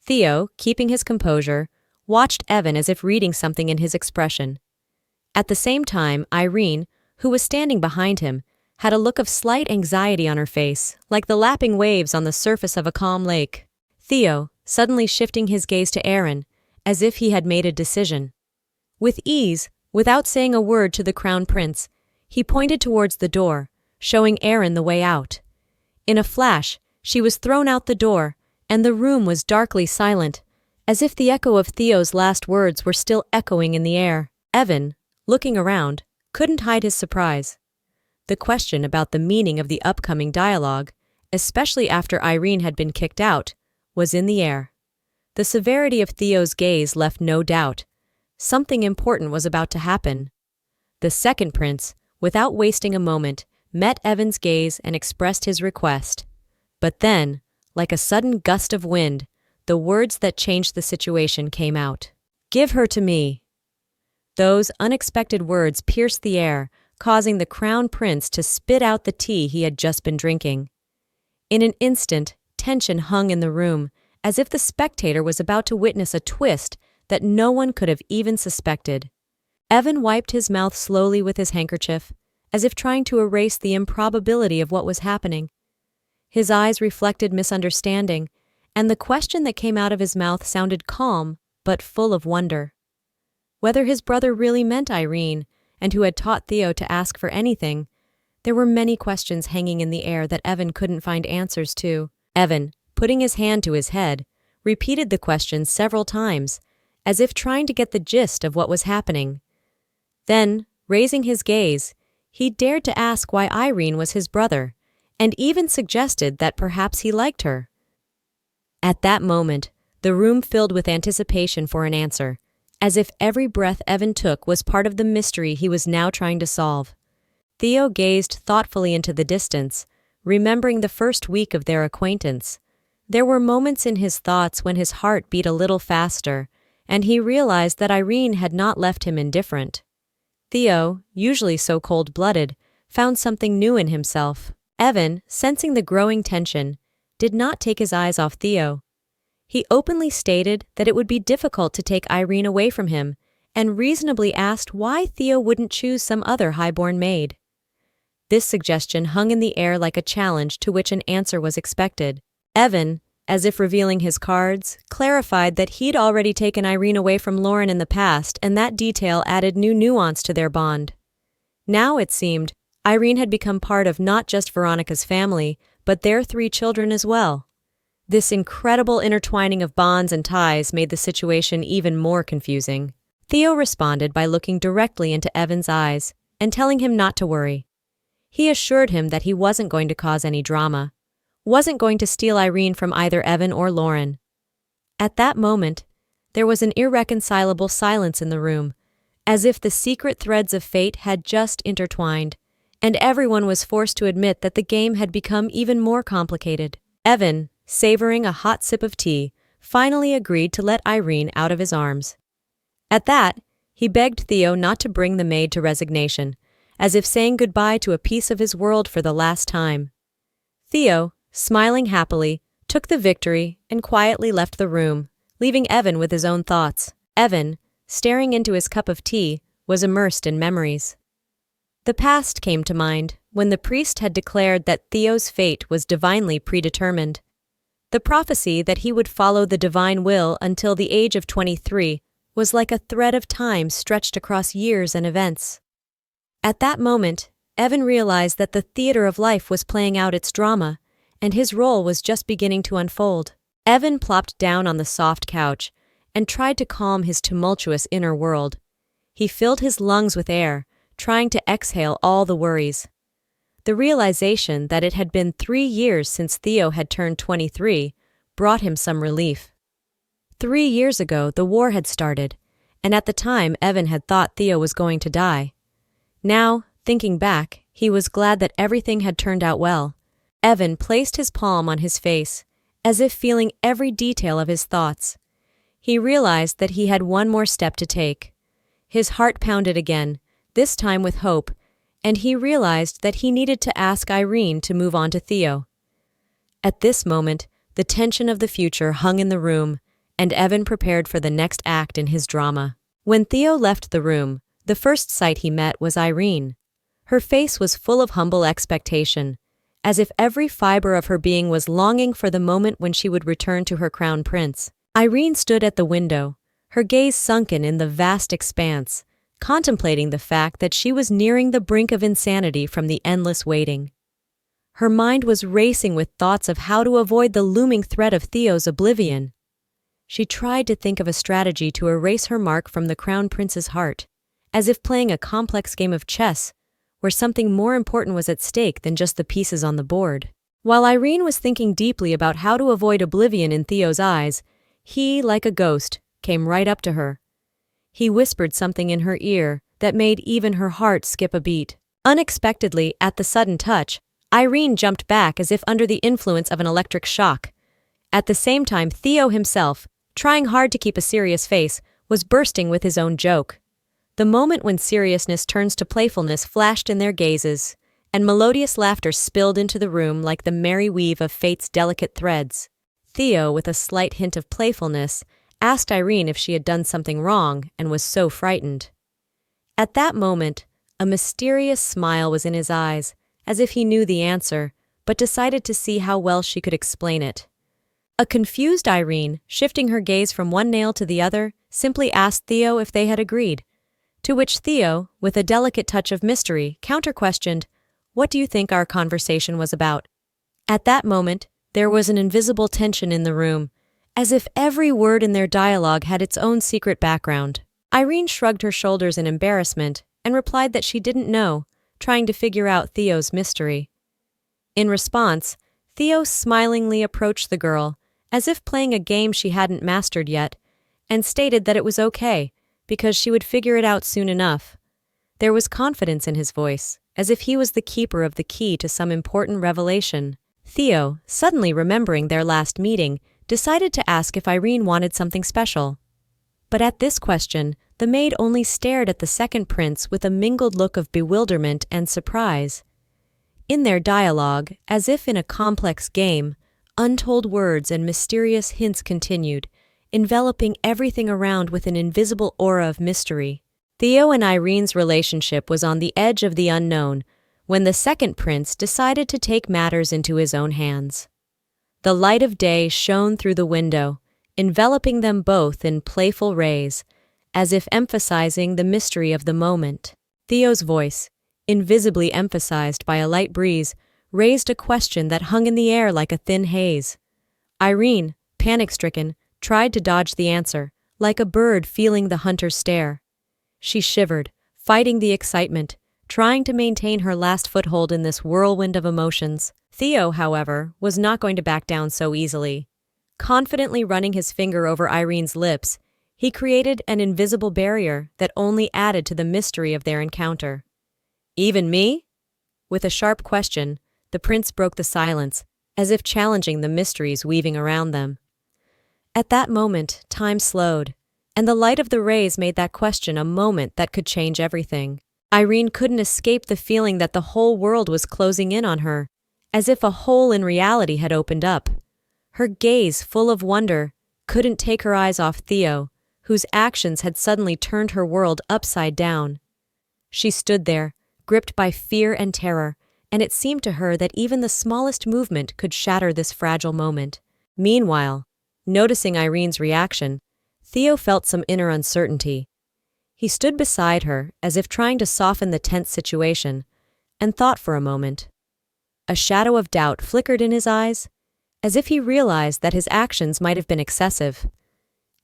Theo, keeping his composure, watched Evan as if reading something in his expression. At the same time, Irene, who was standing behind him, had a look of slight anxiety on her face, like the lapping waves on the surface of a calm lake. Theo, suddenly shifting his gaze to Irene, as if he had made a decision. With ease, without saying a word to the Crown Prince, he pointed towards the door, showing Irene the way out. In a flash, she was thrown out the door, and the room was darkly silent, as if the echo of Theo's last words were still echoing in the air. Evan, looking around, couldn't hide his surprise. The question about the meaning of the upcoming dialogue, especially after Irene had been kicked out, was in the air. The severity of Theo's gaze left no doubt. Something important was about to happen. The second prince, without wasting a moment, met Evan's gaze and expressed his request. But then, like a sudden gust of wind, the words that changed the situation came out. "Give her to me." Those unexpected words pierced the air, causing the crown prince to spit out the tea he had just been drinking. In an instant, tension hung in the room, as if the spectator was about to witness a twist that no one could have even suspected. Evan wiped his mouth slowly with his handkerchief, as if trying to erase the improbability of what was happening. His eyes reflected misunderstanding, and the question that came out of his mouth sounded calm, but full of wonder. Whether his brother really meant Irene, and who had taught Theo to ask for anything, there were many questions hanging in the air that Evan couldn't find answers to. Evan, putting his hand to his head, repeated the question several times, as if trying to get the gist of what was happening. Then, raising his gaze, he dared to ask why Irene was his brother, and even suggested that perhaps he liked her. At that moment, the room filled with anticipation for an answer, as if every breath Evan took was part of the mystery he was now trying to solve. Theo gazed thoughtfully into the distance, remembering the first week of their acquaintance. There were moments in his thoughts when his heart beat a little faster, and he realized that Irene had not left him indifferent. Theo, usually so cold-blooded, found something new in himself. Evan, sensing the growing tension, did not take his eyes off Theo. He openly stated that it would be difficult to take Irene away from him, and reasonably asked why Theo wouldn't choose some other high-born maid. This suggestion hung in the air like a challenge to which an answer was expected. Evan, as if revealing his cards, clarified that he'd already taken Irene away from Lauren in the past, and that detail added new nuance to their bond. Now, it seemed, Irene had become part of not just Veronica's family, but their 3 children as well. This incredible intertwining of bonds and ties made the situation even more confusing. Theo responded by looking directly into Evan's eyes and telling him not to worry. He assured him that he wasn't going to cause any drama, wasn't going to steal Irene from either Evan or Lauren. At that moment, there was an irreconcilable silence in the room, as if the secret threads of fate had just intertwined, and everyone was forced to admit that the game had become even more complicated. Evan, savoring a hot sip of tea, finally agreed to let Irene out of his arms. At that, he begged Theo not to bring the maid to resignation, as if saying goodbye to a piece of his world for the last time. Theo, smiling happily, took the victory and quietly left the room, leaving Evan with his own thoughts. Evan, staring into his cup of tea, was immersed in memories. The past came to mind when the priest had declared that Theo's fate was divinely predetermined. The prophecy that he would follow the divine will until the age of 23 was like a thread of time stretched across years and events. At that moment, Evan realized that the theater of life was playing out its drama, and his role was just beginning to unfold. Evan plopped down on the soft couch and tried to calm his tumultuous inner world. He filled his lungs with air, trying to exhale all the worries. The realization that it had been 3 years since Theo had turned 23 brought him some relief. 3 years ago, the war had started, and at the time Evan had thought Theo was going to die. Now, thinking back, he was glad that everything had turned out well. Evan placed his palm on his face, as if feeling every detail of his thoughts. He realized that he had one more step to take. His heart pounded again, this time with hope, and he realized that he needed to ask Irene to move on to Theo. At this moment, the tension of the future hung in the room, and Evan prepared for the next act in his drama. When Theo left the room, the first sight he met was Irene. Her face was full of humble expectation, as if every fiber of her being was longing for the moment when she would return to her crown prince. Irene stood at the window, her gaze sunken in the vast expanse, contemplating the fact that she was nearing the brink of insanity from the endless waiting. Her mind was racing with thoughts of how to avoid the looming threat of Theo's oblivion. She tried to think of a strategy to erase her mark from the crown prince's heart, as if playing a complex game of chess where something more important was at stake than just the pieces on the board. While Irene was thinking deeply about how to avoid oblivion in Theo's eyes, He, like a ghost, came right up to her. He whispered something in her ear that made even her heart skip a beat. Unexpectedly, at the sudden touch, Irene jumped back as if under the influence of an electric shock. At the same time, Theo himself, trying hard to keep a serious face, was bursting with his own joke. The moment when seriousness turns to playfulness flashed in their gazes, and melodious laughter spilled into the room like the merry weave of fate's delicate threads. Theo, with a slight hint of playfulness, asked Irene if she had done something wrong and was so frightened. At that moment, a mysterious smile was in his eyes, as if he knew the answer, but decided to see how well she could explain it. A confused Irene, shifting her gaze from one nail to the other, simply asked Theo if they had agreed, to which Theo, with a delicate touch of mystery, counter-questioned, "What do you think our conversation was about?" At that moment, there was an invisible tension in the room, as if every word in their dialogue had its own secret background. Irene shrugged her shoulders in embarrassment and replied that she didn't know, trying to figure out Theo's mystery. In response, Theo smilingly approached the girl, as if playing a game she hadn't mastered yet, and stated that it was okay, because she would figure it out soon enough. There was confidence in his voice, as if he was the keeper of the key to some important revelation. Theo, suddenly remembering their last meeting, decided to ask if Irene wanted something special. But at this question, the maid only stared at the second prince with a mingled look of bewilderment and surprise. In their dialogue, as if in a complex game, untold words and mysterious hints continued, enveloping everything around with an invisible aura of mystery. Theo and Irene's relationship was on the edge of the unknown when the second prince decided to take matters into his own hands. The light of day shone through the window, enveloping them both in playful rays, as if emphasizing the mystery of the moment. Theo's voice, invisibly emphasized by a light breeze, raised a question that hung in the air like a thin haze. Irene, panic-stricken, tried to dodge the answer, like a bird feeling the hunter's stare. She shivered, fighting the excitement, trying to maintain her last foothold in this whirlwind of emotions. Theo, however, was not going to back down so easily. Confidently running his finger over Irene's lips, he created an invisible barrier that only added to the mystery of their encounter. "Even me?" With a sharp question, the prince broke the silence, as if challenging the mysteries weaving around them. At that moment, time slowed, and the light of the rays made that question a moment that could change everything. Irene couldn't escape the feeling that the whole world was closing in on her, as if a hole in reality had opened up. Her gaze, full of wonder, couldn't take her eyes off Theo, whose actions had suddenly turned her world upside down. She stood there, gripped by fear and terror, and it seemed to her that even the smallest movement could shatter this fragile moment. Meanwhile, noticing Irene's reaction, Theo felt some inner uncertainty. He stood beside her, as if trying to soften the tense situation, and thought for a moment. A shadow of doubt flickered in his eyes, as if he realized that his actions might have been excessive.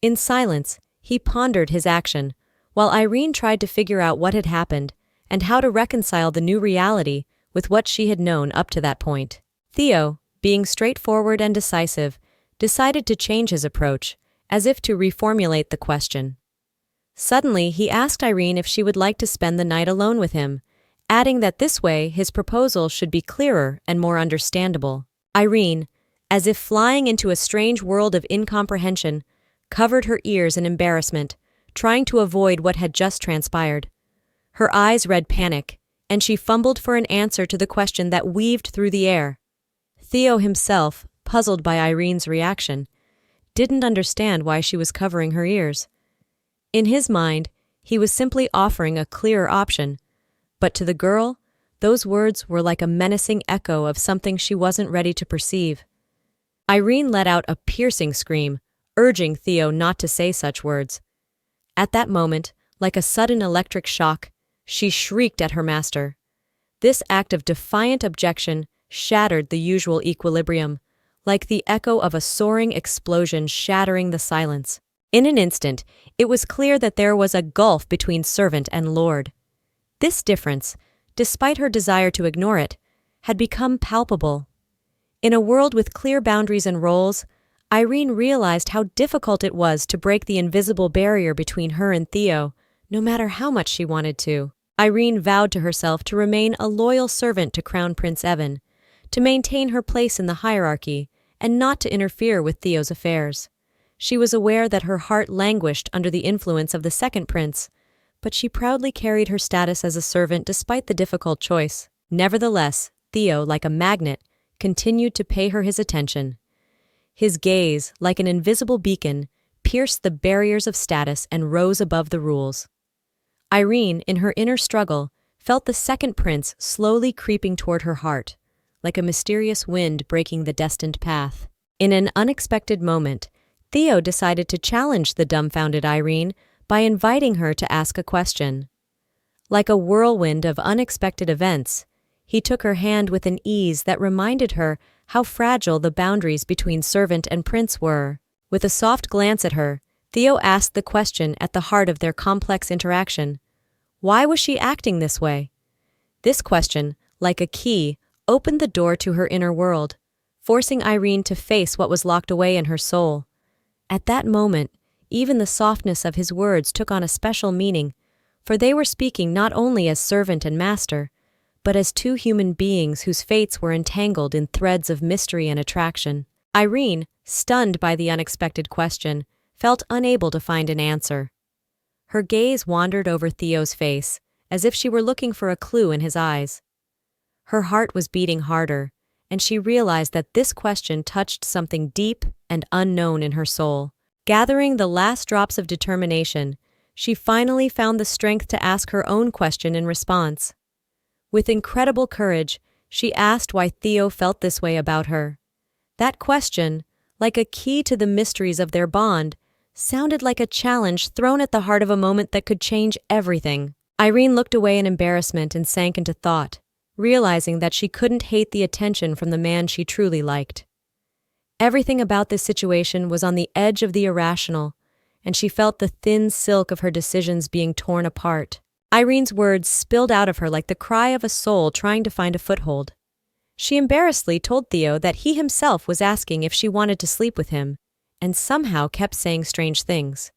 In silence, he pondered his action, while Irene tried to figure out what had happened and how to reconcile the new reality with what she had known up to that point. Theo, being straightforward and decisive, decided to change his approach, as if to reformulate the question. Suddenly, he asked Irene if she would like to spend the night alone with him, adding that this way his proposal should be clearer and more understandable. Irene, as if flying into a strange world of incomprehension, covered her ears in embarrassment, trying to avoid what had just transpired. Her eyes read panic, and she fumbled for an answer to the question that weaved through the air. Theo himself, puzzled by Irene's reaction, didn't understand why she was covering her ears. In his mind, he was simply offering a clearer option, but to the girl, those words were like a menacing echo of something she wasn't ready to perceive. Irene let out a piercing scream, urging Theo not to say such words. At that moment, like a sudden electric shock, she shrieked at her master. This act of defiant objection shattered the usual equilibrium, like the echo of a soaring explosion shattering the silence. In an instant, it was clear that there was a gulf between servant and lord. This difference, despite her desire to ignore it, had become palpable. In a world with clear boundaries and roles, Irene realized how difficult it was to break the invisible barrier between her and Theo, no matter how much she wanted to. Irene vowed to herself to remain a loyal servant to Crown Prince Evan, to maintain her place in the hierarchy, and not to interfere with Theo's affairs. She was aware that her heart languished under the influence of the second prince, but she proudly carried her status as a servant despite the difficult choice. Nevertheless, Theo, like a magnet, continued to pay her his attention. His gaze, like an invisible beacon, pierced the barriers of status and rose above the rules. Irene, in her inner struggle, felt the second prince slowly creeping toward her heart, like a mysterious wind breaking the destined path. In an unexpected moment, Theo decided to challenge the dumbfounded Irene by inviting her to ask a question. Like a whirlwind of unexpected events, he took her hand with an ease that reminded her how fragile the boundaries between servant and prince were. With a soft glance at her, Theo asked the question at the heart of their complex interaction. Why was she acting this way? This question, like a key, opened the door to her inner world, forcing Irene to face what was locked away in her soul. At that moment, even the softness of his words took on a special meaning, for they were speaking not only as servant and master, but as two human beings whose fates were entangled in threads of mystery and attraction. Irene, stunned by the unexpected question, felt unable to find an answer. Her gaze wandered over Theo's face, as if she were looking for a clue in his eyes. Her heart was beating harder, and she realized that this question touched something deep and unknown in her soul. Gathering the last drops of determination, she finally found the strength to ask her own question in response. With incredible courage, she asked why Theo felt this way about her. That question, like a key to the mysteries of their bond, sounded like a challenge thrown at the heart of a moment that could change everything. Irene looked away in embarrassment and sank into thought, realizing that she couldn't hate the attention from the man she truly liked. Everything about this situation was on the edge of the irrational, and she felt the thin silk of her decisions being torn apart. Irene's words spilled out of her like the cry of a soul trying to find a foothold. She embarrassedly told Theo that he himself was asking if she wanted to sleep with him, and somehow kept saying strange things.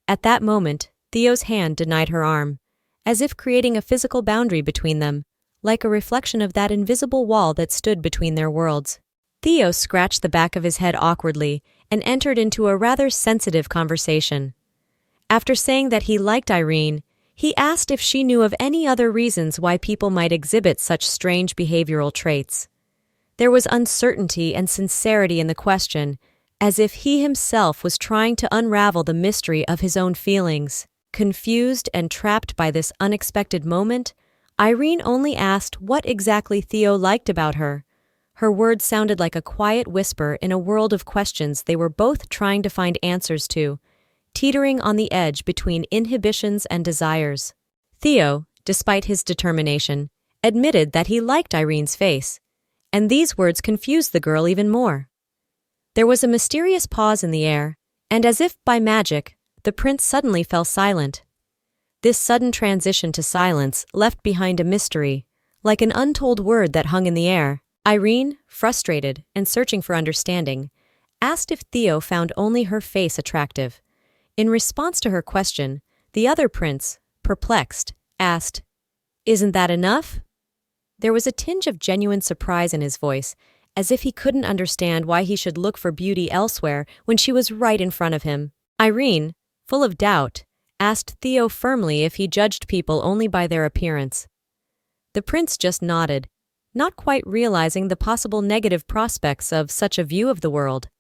At that moment, Theo's hand denied her arm, as if creating a physical boundary between them, like a reflection of that invisible wall that stood between their worlds. Theo scratched the back of his head awkwardly and entered into a rather sensitive conversation. After saying that he liked Irene, he asked if she knew of any other reasons why people might exhibit such strange behavioral traits. There was uncertainty and sincerity in the question, as if he himself was trying to unravel the mystery of his own feelings. Confused and trapped by this unexpected moment, Irene only asked what exactly Theo liked about her. Her words sounded like a quiet whisper in a world of questions they were both trying to find answers to, teetering on the edge between inhibitions and desires. Theo, despite his determination, admitted that he liked Irene's face, and these words confused the girl even more. There was a mysterious pause in the air, and as if by magic, the prince suddenly fell silent. This sudden transition to silence left behind a mystery, like an untold word that hung in the air. Irene, frustrated and searching for understanding, asked if Theo found only her face attractive. In response to her question, the other prince, perplexed, asked, "Isn't that enough?" There was a tinge of genuine surprise in his voice, as if he couldn't understand why he should look for beauty elsewhere when she was right in front of him. Irene, full of doubt, asked Theo firmly if he judged people only by their appearance. The prince just nodded, not quite realizing the possible negative prospects of such a view of the world.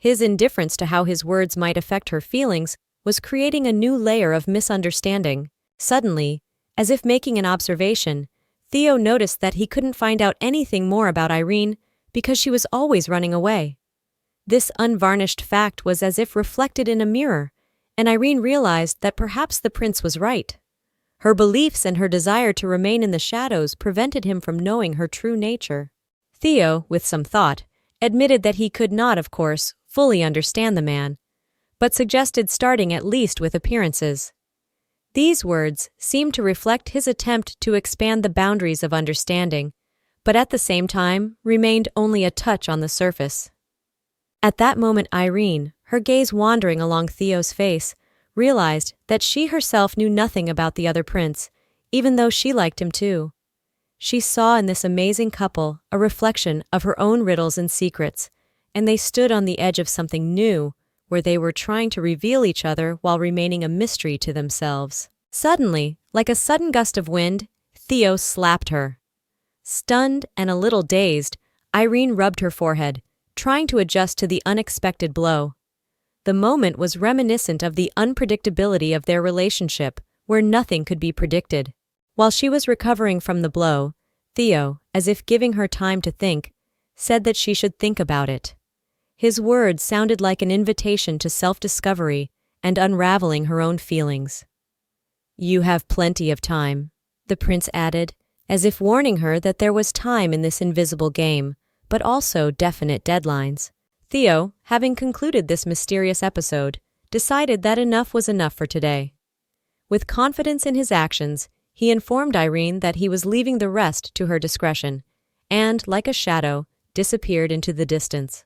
His indifference to how his words might affect her feelings was creating a new layer of misunderstanding. Suddenly, as if making an observation, Theo noticed that he couldn't find out anything more about Irene because she was always running away. This unvarnished fact was as if reflected in a mirror, and Irene realized that perhaps the prince was right. Her beliefs and her desire to remain in the shadows prevented him from knowing her true nature. Theo, with some thought, admitted that he could not, of course, fully understand the man, but suggested starting at least with appearances. These words seemed to reflect his attempt to expand the boundaries of understanding, but at the same time remained only a touch on the surface. At that moment Irene, her gaze wandering along Theo's face, realized that she herself knew nothing about the other prince, even though she liked him too. She saw in this amazing couple a reflection of her own riddles and secrets, and they stood on the edge of something new, where they were trying to reveal each other while remaining a mystery to themselves. Suddenly, like a sudden gust of wind, Theo slapped her. Stunned and a little dazed, Irene rubbed her forehead, trying to adjust to the unexpected blow. The moment was reminiscent of the unpredictability of their relationship, where nothing could be predicted. While she was recovering from the blow, Theo, as if giving her time to think, said that she should think about it. His words sounded like an invitation to self-discovery and unraveling her own feelings. "You have plenty of time," the prince added, as if warning her that there was time in this invisible game, but also definite deadlines. Theo, having concluded this mysterious episode, decided that enough was enough for today. With confidence in his actions, he informed Irene that he was leaving the rest to her discretion, and, like a shadow, disappeared into the distance.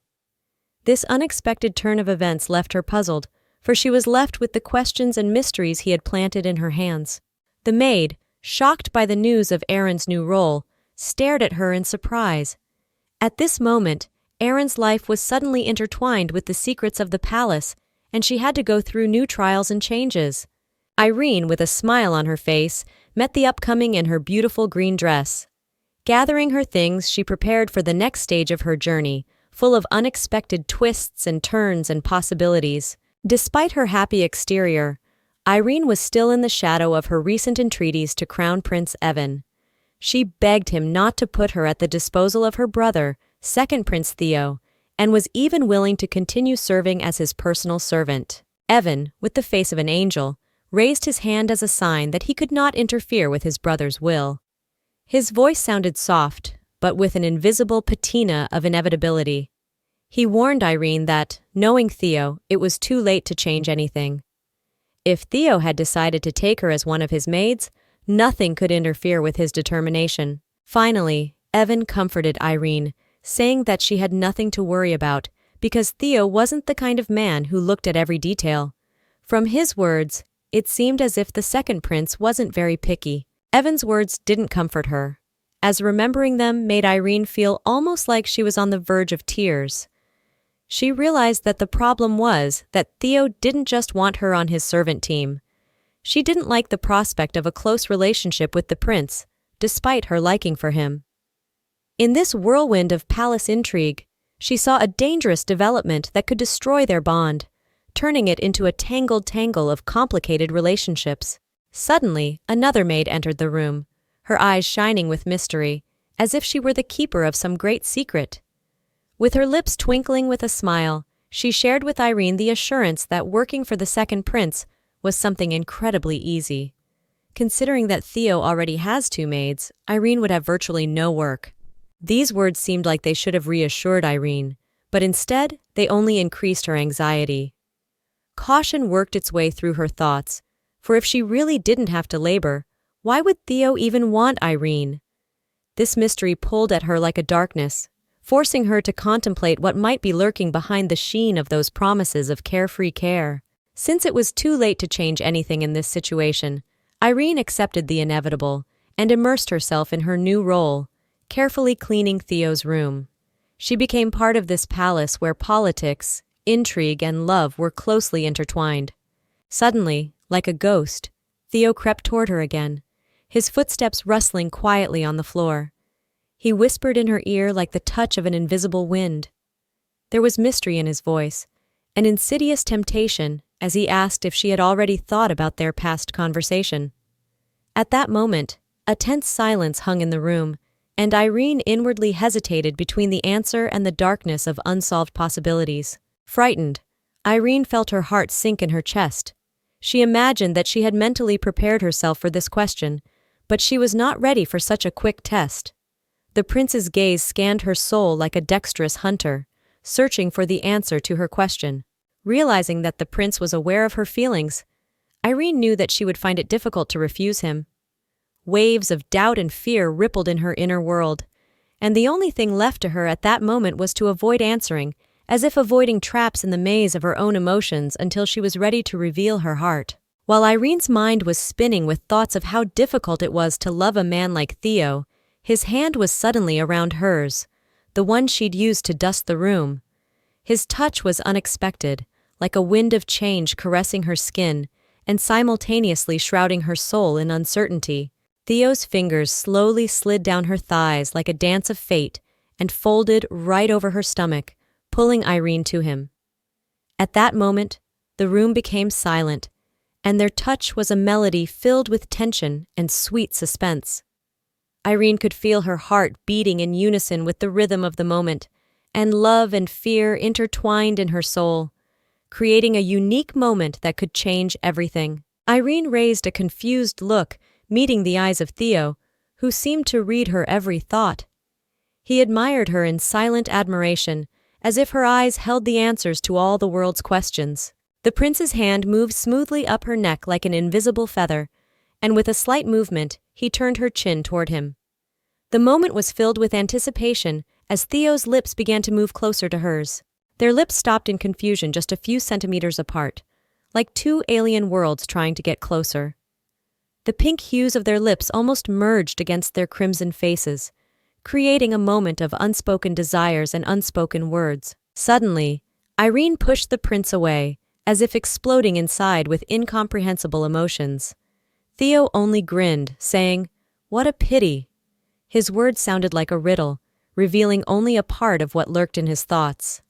This unexpected turn of events left her puzzled, for she was left with the questions and mysteries he had planted in her hands. The maid, shocked by the news of Aaron's new role, stared at her in surprise. At this moment, Aaron's life was suddenly intertwined with the secrets of the palace, and she had to go through new trials and changes. Irene, with a smile on her face, met the upcoming in her beautiful green dress. Gathering her things, she prepared for the next stage of her journey, full of unexpected twists and turns and possibilities. Despite her happy exterior, Irene was still in the shadow of her recent entreaties to Crown Prince Evan. She begged him not to put her at the disposal of her brother, second Prince Theo, and was even willing to continue serving as his personal servant. Evan, with the face of an angel, raised his hand as a sign that he could not interfere with his brother's will. His voice sounded soft, but with an invisible patina of inevitability. He warned Irene that, knowing Theo, it was too late to change anything. If Theo had decided to take her as one of his maids, nothing could interfere with his determination. Finally, Evan comforted Irene, saying that she had nothing to worry about, because Theo wasn't the kind of man who looked at every detail. From his words, it seemed as if the second prince wasn't very picky. Evan's words didn't comfort her, as remembering them made Irene feel almost like she was on the verge of tears. She realized that the problem was that Theo didn't just want her on his servant team. She didn't like the prospect of a close relationship with the prince, despite her liking for him. In this whirlwind of palace intrigue, she saw a dangerous development that could destroy their bond, turning it into a tangled tangle of complicated relationships. Suddenly, another maid entered the room, her eyes shining with mystery, as if she were the keeper of some great secret. With her lips twinkling with a smile, she shared with Irene the assurance that working for the second prince was something incredibly easy. Considering that Theo already has two maids, Irene would have virtually no work. These words seemed like they should have reassured Irene, but instead, they only increased her anxiety. Caution worked its way through her thoughts, for if she really didn't have to labor, why would Theo even want Irene? This mystery pulled at her like a darkness, forcing her to contemplate what might be lurking behind the sheen of those promises of carefree care. Since it was too late to change anything in this situation, Irene accepted the inevitable and immersed herself in her new role, carefully cleaning Theo's room. She became part of this palace where politics, intrigue, and love were closely intertwined. Suddenly, like a ghost, Theo crept toward her again, his footsteps rustling quietly on the floor. He whispered in her ear like the touch of an invisible wind. There was mystery in his voice, an insidious temptation as he asked if she had already thought about their past conversation. At that moment, a tense silence hung in the room, and Irene inwardly hesitated between the answer and the darkness of unsolved possibilities. Frightened, Irene felt her heart sink in her chest. She imagined that she had mentally prepared herself for this question, but she was not ready for such a quick test. The prince's gaze scanned her soul like a dexterous hunter, searching for the answer to her question. Realizing that the prince was aware of her feelings, Irene knew that she would find it difficult to refuse him. Waves of doubt and fear rippled in her inner world, and the only thing left to her at that moment was to avoid answering as if avoiding traps in the maze of her own emotions until she was ready to reveal her heart. While Irene's mind was spinning with thoughts of how difficult it was to love a man like Theo, his hand was suddenly around hers, the one she'd used to dust the room. His touch was unexpected, like a wind of change caressing her skin and simultaneously shrouding her soul in uncertainty. Theo's fingers slowly slid down her thighs like a dance of fate and folded right over her stomach, pulling Irene to him. At that moment, the room became silent, and their touch was a melody filled with tension and sweet suspense. Irene could feel her heart beating in unison with the rhythm of the moment, and love and fear intertwined in her soul, creating a unique moment that could change everything. Irene raised a confused look, meeting the eyes of Theo, who seemed to read her every thought. He admired her in silent admiration, as if her eyes held the answers to all the world's questions. The prince's hand moved smoothly up her neck like an invisible feather, and with a slight movement, he turned her chin toward him. The moment was filled with anticipation as Theo's lips began to move closer to hers. Their lips stopped in confusion just a few centimeters apart, like two alien worlds trying to get closer. The pink hues of their lips almost merged against their crimson faces, creating a moment of unspoken desires and unspoken words. Suddenly, Irene pushed the prince away, as if exploding inside with incomprehensible emotions. Theo only grinned, saying, "What a pity." His words sounded like a riddle, revealing only a part of what lurked in his thoughts.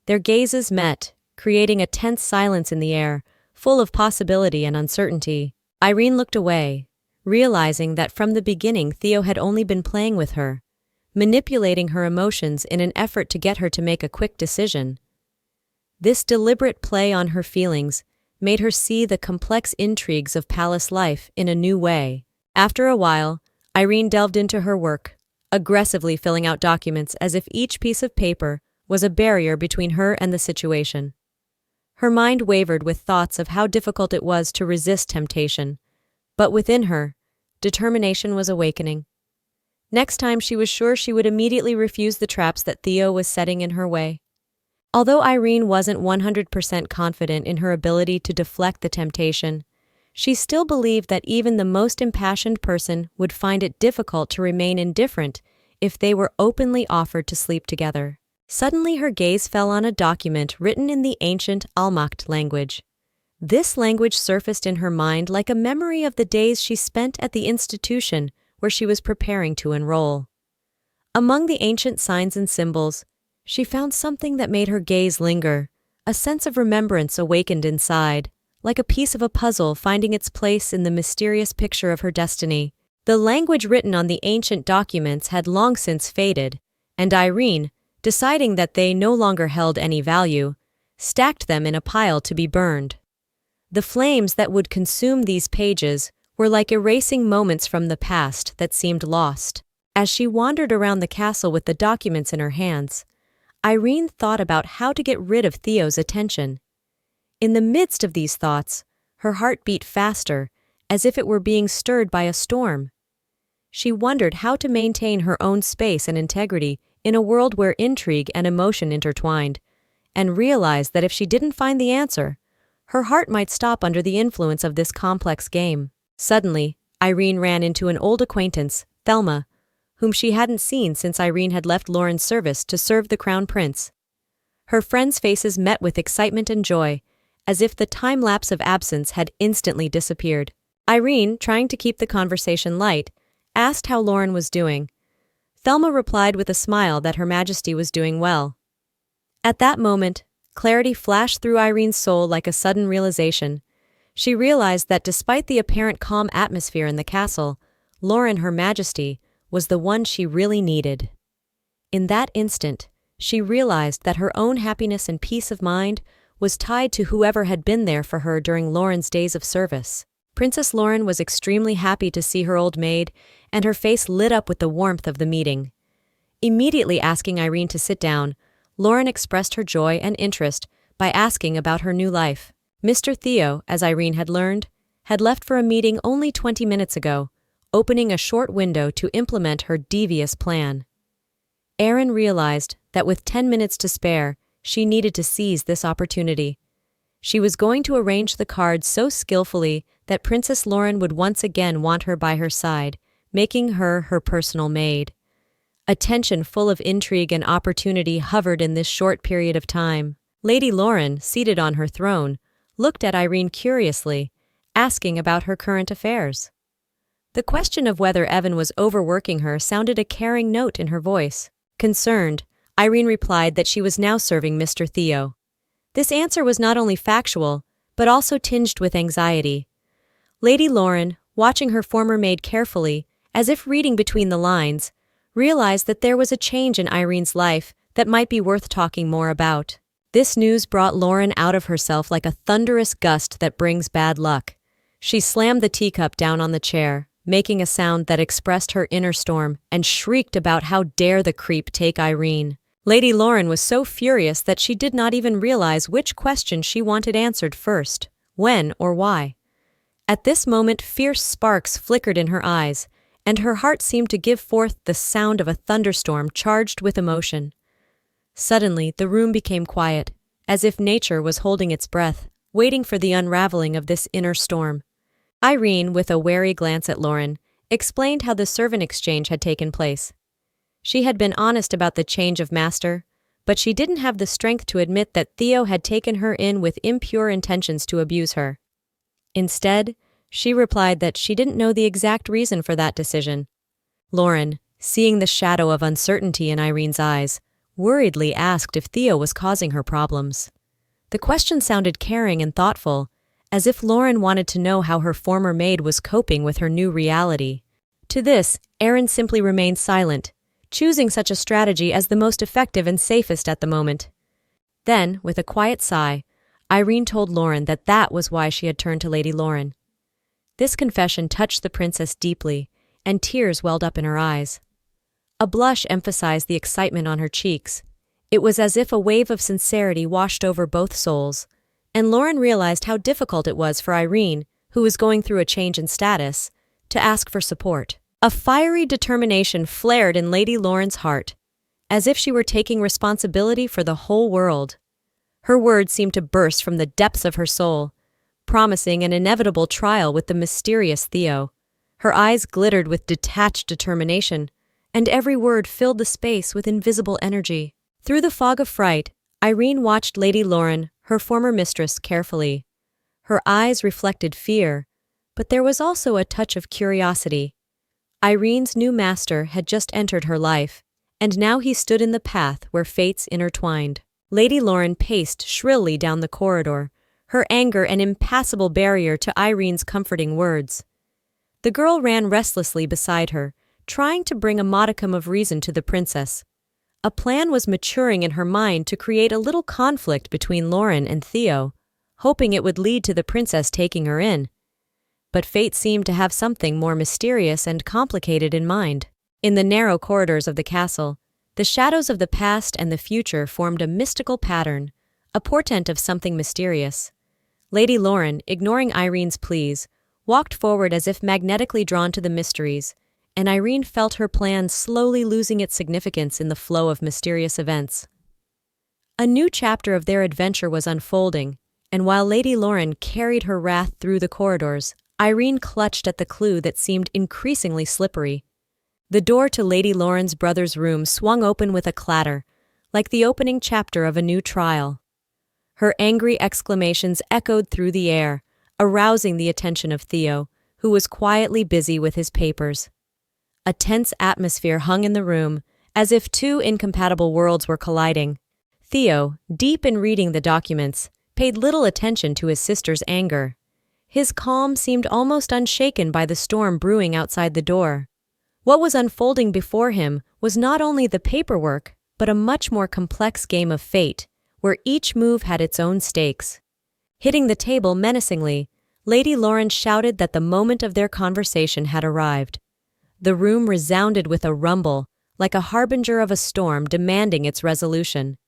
Their gazes met, creating a tense silence in the air, full of possibility and uncertainty. Irene looked away, realizing that from the beginning Theo had only been playing with her, manipulating her emotions in an effort to get her to make a quick decision. This deliberate play on her feelings made her see the complex intrigues of palace life in a new way. After a while, Irene delved into her work, aggressively filling out documents as if each piece of paper was a barrier between her and the situation. Her mind wavered with thoughts of how difficult it was to resist temptation, but within her, determination was awakening. Next time she was sure she would immediately refuse the traps that Theo was setting in her way. Although Irene wasn't 100% confident in her ability to deflect the temptation, she still believed that even the most impassioned person would find it difficult to remain indifferent if they were openly offered to sleep together. Suddenly her gaze fell on a document written in the ancient Almacht language. This language surfaced in her mind like a memory of the days she spent at the institution where she was preparing to enroll. Among the ancient signs and symbols, she found something that made her gaze linger. A sense of remembrance awakened inside, like a piece of a puzzle finding its place in the mysterious picture of her destiny. The language written on the ancient documents had long since faded, and Irene, deciding that they no longer held any value, stacked them in a pile to be burned. The flames that would consume these pages were like erasing moments from the past that seemed lost. As she wandered around the castle with the documents in her hands, Irene thought about how to get rid of Theo's attention. In the midst of these thoughts, her heart beat faster, as if it were being stirred by a storm. She wondered how to maintain her own space and integrity in a world where intrigue and emotion intertwined, and realized that if she didn't find the answer, her heart might stop under the influence of this complex game. Suddenly, Irene ran into an old acquaintance, Thelma, whom she hadn't seen since Irene had left Lauren's service to serve the crown prince. Her friends' faces met with excitement and joy, as if the time lapse of absence had instantly disappeared. Irene, trying to keep the conversation light, asked how Lauren was doing. Thelma replied with a smile that Her Majesty was doing well. At that moment, clarity flashed through Irene's soul like a sudden realization. She realized that despite the apparent calm atmosphere in the castle, Lauren, Her Majesty, was the one she really needed. In that instant, she realized that her own happiness and peace of mind was tied to whoever had been there for her during Lauren's days of service. Princess Lauren was extremely happy to see her old maid, and her face lit up with the warmth of the meeting. Immediately asking Irene to sit down, Lauren expressed her joy and interest by asking about her new life. Mr. Theo, as Irene had learned, had left for a meeting only 20 minutes ago, opening a short window to implement her devious plan. Erin realized that with 10 minutes to spare, she needed to seize this opportunity. She was going to arrange the cards so skillfully that Princess Lauren would once again want her by her side, making her her personal maid. A tension full of intrigue and opportunity hovered in this short period of time. Lady Lauren, seated on her throne, looked at Irene curiously, asking about her current affairs. The question of whether Evan was overworking her sounded a caring note in her voice. Concerned, Irene replied that she was now serving Mr. Theo. This answer was not only factual, but also tinged with anxiety. Lady Lauren, watching her former maid carefully, as if reading between the lines, realized that there was a change in Irene's life that might be worth talking more about. This news brought Lauren out of herself like a thunderous gust that brings bad luck. She slammed the teacup down on the chair, making a sound that expressed her inner storm, and shrieked about how dare the creep take Irene. Lady Lauren was so furious that she did not even realize which question she wanted answered first, when or why. At this moment, fierce sparks flickered in her eyes, and her heart seemed to give forth the sound of a thunderstorm charged with emotion. Suddenly, the room became quiet, as if nature was holding its breath, waiting for the unraveling of this inner storm. Irene, with a wary glance at Lauren, explained how the servant exchange had taken place. She had been honest about the change of master, but she didn't have the strength to admit that Theo had taken her in with impure intentions to abuse her. Instead, she replied that she didn't know the exact reason for that decision. Lauren, seeing the shadow of uncertainty in Irene's eyes, worriedly asked if Theo was causing her problems. The question sounded caring and thoughtful, as if Lauren wanted to know how her former maid was coping with her new reality. To this, Irene simply remained silent, choosing such a strategy as the most effective and safest at the moment. Then, with a quiet sigh, Irene told Lauren that that was why she had turned to Lady Lauren. This confession touched the princess deeply, and tears welled up in her eyes. A blush emphasized the excitement on her cheeks. It was as if a wave of sincerity washed over both souls, and Lauren realized how difficult it was for Irene, who was going through a change in status, to ask for support. A fiery determination flared in Lady Lauren's heart, as if she were taking responsibility for the whole world. Her words seemed to burst from the depths of her soul, promising an inevitable trial with the mysterious Theo. Her eyes glittered with detached determination, and every word filled the space with invisible energy. Through the fog of fright, Irene watched Lady Lauren, her former mistress, carefully. Her eyes reflected fear, but there was also a touch of curiosity. Irene's new master had just entered her life, and now he stood in the path where fates intertwined. Lady Lauren paced shrilly down the corridor, her anger an impassable barrier to Irene's comforting words. The girl ran restlessly beside her, trying to bring a modicum of reason to the princess. A plan was maturing in her mind to create a little conflict between Lauren and Theo, hoping it would lead to the princess taking her in. But fate seemed to have something more mysterious and complicated in mind. In the narrow corridors of the castle, the shadows of the past and the future formed a mystical pattern, a portent of something mysterious. Lady Lauren, ignoring Irene's pleas, walked forward as if magnetically drawn to the mysteries, and Irene felt her plan slowly losing its significance in the flow of mysterious events. A new chapter of their adventure was unfolding, and while Lady Lauren carried her wrath through the corridors, Irene clutched at the clue that seemed increasingly slippery. The door to Lady Lauren's brother's room swung open with a clatter, like the opening chapter of a new trial. Her angry exclamations echoed through the air, arousing the attention of Theo, who was quietly busy with his papers. A tense atmosphere hung in the room, as if two incompatible worlds were colliding. Theo, deep in reading the documents, paid little attention to his sister's anger. His calm seemed almost unshaken by the storm brewing outside the door. What was unfolding before him was not only the paperwork, but a much more complex game of fate, where each move had its own stakes. Hitting the table menacingly, Lady Lauren shouted that the moment of their conversation had arrived. The room resounded with a rumble, like a harbinger of a storm demanding its resolution.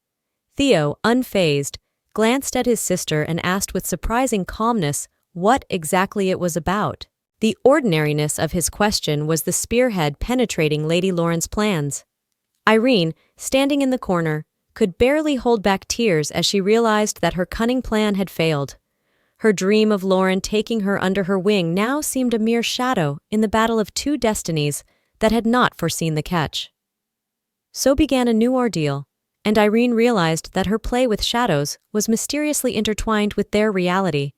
Theo, unfazed, glanced at his sister and asked with surprising calmness what exactly it was about. The ordinariness of his question was the spearhead penetrating Lady Lauren's plans. Irene, standing in the corner, could barely hold back tears as she realized that her cunning plan had failed. Her dream of Lauren taking her under her wing now seemed a mere shadow in the battle of two destinies that had not foreseen the catch. So began a new ordeal, and Irene realized that her play with shadows was mysteriously intertwined with their reality,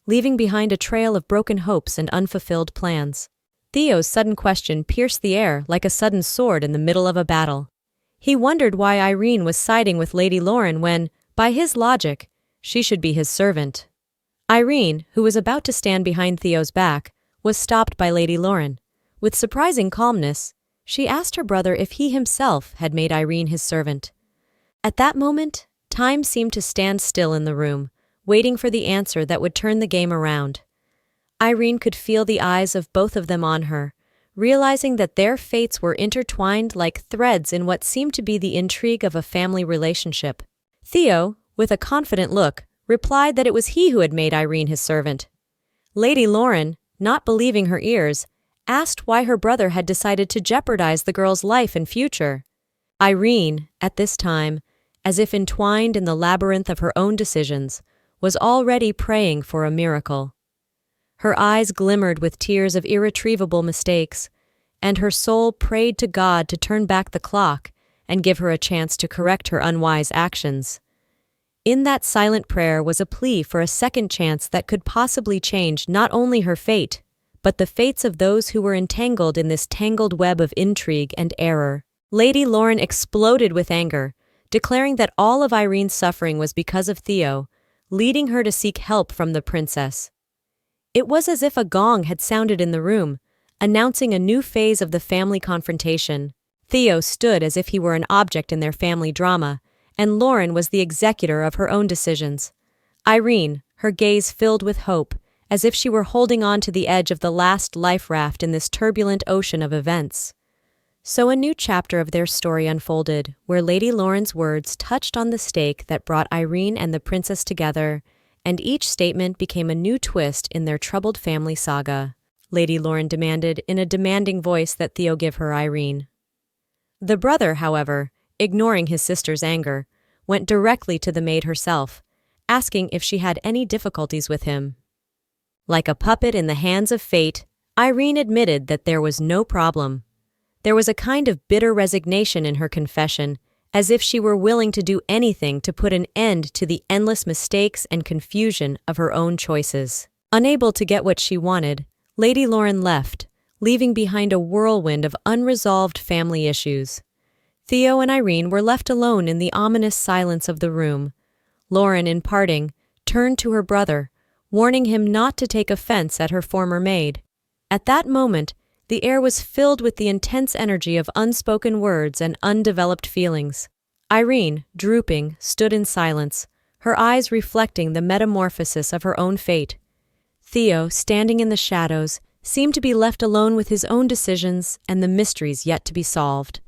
leaving behind a trail of broken hopes and unfulfilled plans. Theo's sudden question pierced the air like a sudden sword in the middle of a battle. He wondered why Irene was siding with Lady Lauren when, by his logic, she should be his servant. Irene, who was about to stand behind Theo's back, was stopped by Lady Lauren. With surprising calmness, she asked her brother if he himself had made Irene his servant. At that moment, time seemed to stand still in the room, waiting for the answer that would turn the game around. Irene could feel the eyes of both of them on her, realizing that their fates were intertwined like threads in what seemed to be the intrigue of a family relationship. Theo, with a confident look, replied that it was he who had made Irene his servant. Lady Lauren, not believing her ears, asked why her brother had decided to jeopardize the girl's life and future. Irene, at this time, as if entwined in the labyrinth of her own decisions, was already praying for a miracle. Her eyes glimmered with tears of irretrievable mistakes, and her soul prayed to God to turn back the clock and give her a chance to correct her unwise actions. In that silent prayer was a plea for a second chance that could possibly change not only her fate, but the fates of those who were entangled in this tangled web of intrigue and error. Lady Lauren exploded with anger, declaring that all of Irene's suffering was because of Theo, leading her to seek help from the princess. It was as if a gong had sounded in the room, announcing a new phase of the family confrontation. Theo stood as if he were an object in their family drama, and Lauren was the executor of her own decisions. Irene, her gaze filled with hope, as if she were holding on to the edge of the last life raft in this turbulent ocean of events. So a new chapter of their story unfolded, where Lady Lauren's words touched on the stake that brought Irene and the princess together, and each statement became a new twist in their troubled family saga. Lady Lauren demanded in a demanding voice that Theo give her Irene. The brother, however, ignoring his sister's anger, went directly to the maid herself, asking if she had any difficulties with him. Like a puppet in the hands of fate, Irene admitted that there was no problem. There was a kind of bitter resignation in her confession, as if she were willing to do anything to put an end to the endless mistakes and confusion of her own choices. Unable to get what she wanted, Lady Lauren left, leaving behind a whirlwind of unresolved family issues. Theo and Irene were left alone in the ominous silence of the room. Lauren, in parting, turned to her brother, warning him not to take offense at her former maid. At that moment, the air was filled with the intense energy of unspoken words and undeveloped feelings. Irene, drooping, stood in silence, her eyes reflecting the metamorphosis of her own fate. Theo, standing in the shadows, seemed to be left alone with his own decisions and the mysteries yet to be solved.